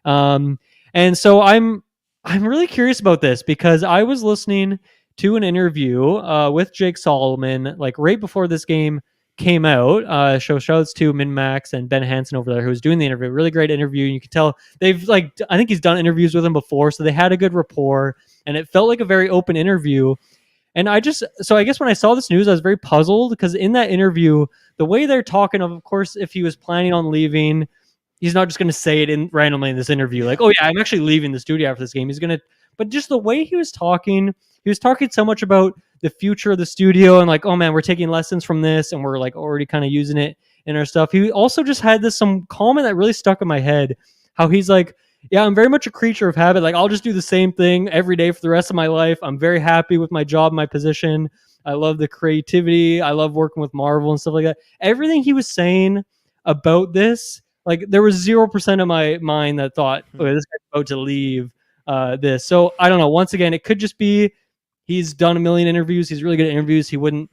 And so I'm really curious about this because I was listening to an interview with Jake Solomon like right before this game came out. Shoutouts to MinMax and Ben Hansen over there who was doing the interview. Really great interview. You can tell they've like, I think he's done interviews with him before, so they had a good rapport and it felt like a very open interview. And I guess when I saw this news, I was very puzzled because in that interview, the way they're talking of course, if he was planning on leaving, he's not just going to say it randomly in this interview. Like, oh yeah, I'm actually leaving the studio after this game. But just the way he was talking so much about the future of the studio and like, oh man, we're taking lessons from this and we're like already kind of using it in our stuff. He also just had some comment that really stuck in my head. How he's like, yeah, I'm very much a creature of habit. Like I'll just do the same thing every day for the rest of my life. I'm very happy with my job, my position. I love the creativity. I love working with Marvel and stuff like that. Everything he was saying about this like there was 0% of my mind that thought, okay, this guy's about to leave this. So I don't know. Once again, it could just be he's done a million interviews. He's really good at interviews. He wouldn't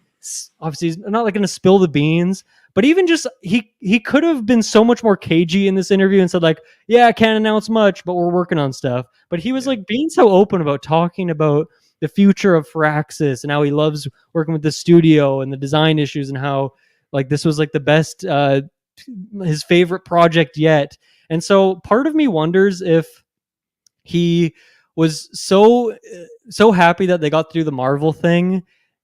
obviously he's not like going to spill the beans, but even just he could have been so much more cagey in this interview and said like, yeah, I can't announce much, but we're working on stuff. But he was like being so open about talking about the future of Firaxis and how he loves working with the studio and the design issues and how like this was like the best his favorite project yet. And so part of me wonders if he was so happy that they got through the Marvel thing.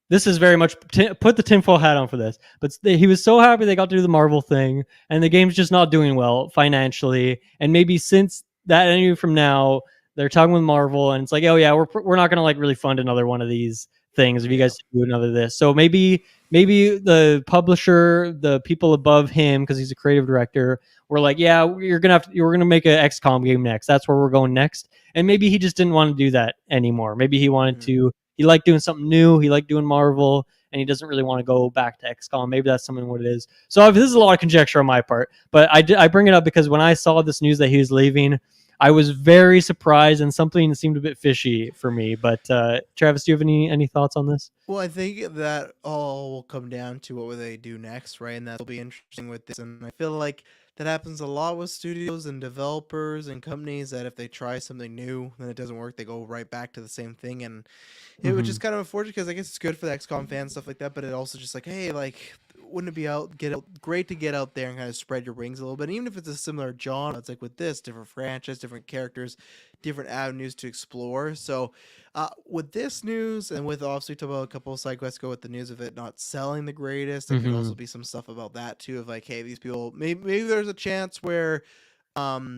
This is very much put the tinfoil hat on for this, but he was so happy they got through the Marvel thing, and the game's just not doing well financially. And maybe since that interview from now, they're talking with Marvel, and it's like, oh yeah, we're not gonna like really fund another one of these things if you guys do another this. So maybe the publisher, the people above him, because he's a creative director, were like, yeah, we're gonna make an XCOM game next. That's where we're going next. And maybe he just didn't want to do that anymore. Maybe he wanted to. He liked doing something new. He liked doing Marvel, and he doesn't really want to go back to XCOM. Maybe that's something what it is. So this is a lot of conjecture on my part, but I bring it up because when I saw this news that he was leaving, I was very surprised and something seemed a bit fishy for me. But Travis, do you have any thoughts on this? Well, I think that all will come down to what will they do next, right? And that'll be interesting with this. And I feel like that happens a lot with studios and developers and companies that if they try something new, then it doesn't work, they go right back to the same thing. And it would just kind of unfortunate because I guess it's good for the XCOM fans, stuff like that. But it also just like, hey, like, wouldn't it be great to get out there and kind of spread your wings a little bit? And even if it's a similar genre, it's like with this, different franchise, different characters, different avenues to explore. So with this news and with obviously talk about a couple of side quests go with the news of it not selling the greatest, there could also be some stuff about that too of like, hey, these people maybe there's a chance where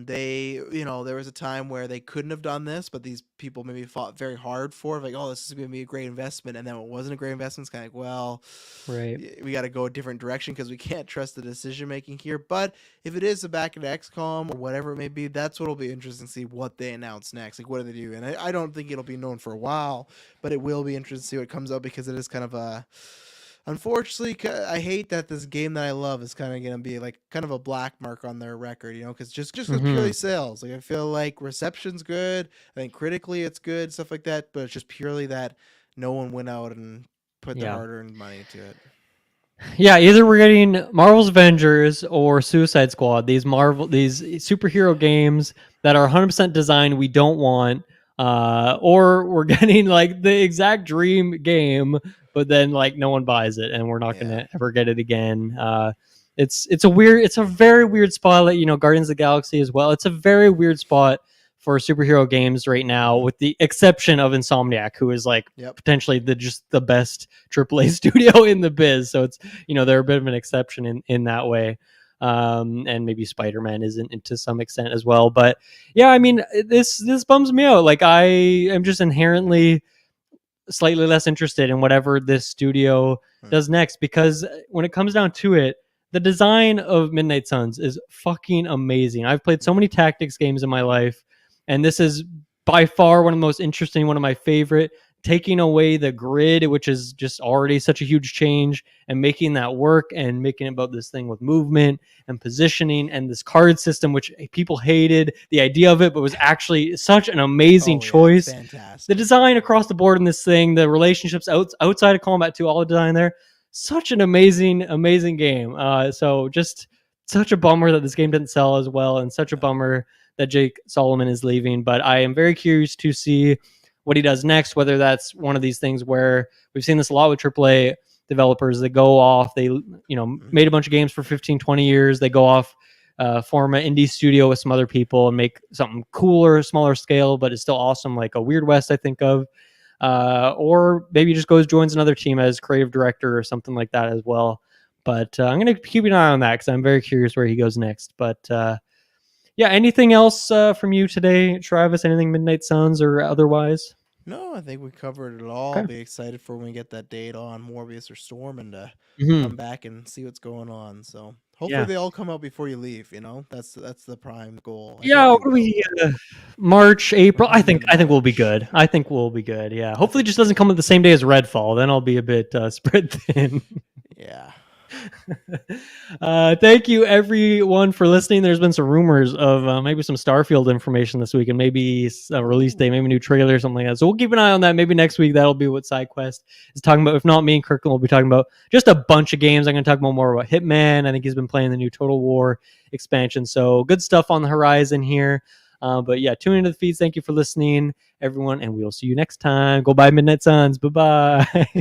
they, there was a time where they couldn't have done this, but these people maybe fought very hard for it, like, oh, this is going to be a great investment, and then it wasn't a great investment. It's kind of like, well, right, we got to go a different direction because we can't trust the decision making here. But if it is a back in XCOM or whatever it may be, that's what'll be interesting to see what they announce next. Like, what do they do? And I don't think it'll be known for a while, but it will be interesting to see what comes out because it is kind of a. Unfortunately, I hate that this game that I love is kind of going to be like kind of a black mark on their record, because just because purely sales. Like I feel like reception's good, I think critically it's good, stuff like that, but it's just purely that no one went out and put their hard-earned money into it. Yeah, either we're getting Marvel's Avengers or Suicide Squad. These superhero games that are 100% designed we don't want, or we're getting like the exact dream game, but then like no one buys it, and we're not gonna ever get it again. It's a very weird spot. Like, Guardians of the Galaxy as well. It's a very weird spot for superhero games right now, with the exception of Insomniac, who is like potentially the best AAA studio in the biz. So it's they're a bit of an exception in that way. And maybe Spider-Man isn't to some extent as well. But yeah, I mean, this bums me out. Like I am just inherently slightly less interested in whatever this studio does next, because when it comes down to it, the design of Midnight Suns is fucking amazing. I've played so many tactics games in my life, and this is by far one of the most interesting, one of my favorite. Taking away the grid, which is just already such a huge change, and making that work, and making it about this thing with movement and positioning and this card system, which people hated the idea of it, but was actually such an amazing choice. Fantastic. The design across the board in this thing, the relationships outside of combat too, all the design there, such an amazing game. So just such a bummer that this game didn't sell as well, and such a bummer that Jake Solomon is leaving. But I am very curious to see what he does next, whether that's one of these things where we've seen this a lot with AAA developers that go off, they made a bunch of games for 15, 20 years, they go off, form an indie studio with some other people and make something cooler, smaller scale, but it's still awesome, like a Weird West I think of, or maybe just joins another team as creative director or something like that as well. But I'm going to keep an eye on that because I'm very curious where he goes next. But yeah, anything else from you today, Travis? Anything Midnight Suns or otherwise? No, I think we covered it all. Okay. I'll be excited for when we get that date on Morbius or Storm and come back and see what's going on. So hopefully they all come out before you leave. That's the prime goal. Yeah, what are we? March, April. I think we'll be good. I think we'll be good. Yeah. Hopefully, it just doesn't come at the same day as Redfall. Then I'll be a bit spread thin. Yeah. Thank you everyone for listening. There's been some rumors of maybe some Starfield information this week, and maybe a release date, maybe a new trailer or something like that. So we'll keep an eye on that. Maybe next week that'll be what Sidequest is talking about. If not, me and Kirkland will be talking about just a bunch of games. I'm going to talk more about Hitman. I think he's been playing the new Total War expansion. So good stuff on the horizon here. But yeah, tune into the feeds. Thank you for listening, everyone, and we'll see you next time. Go buy Midnight Suns. Bye-bye.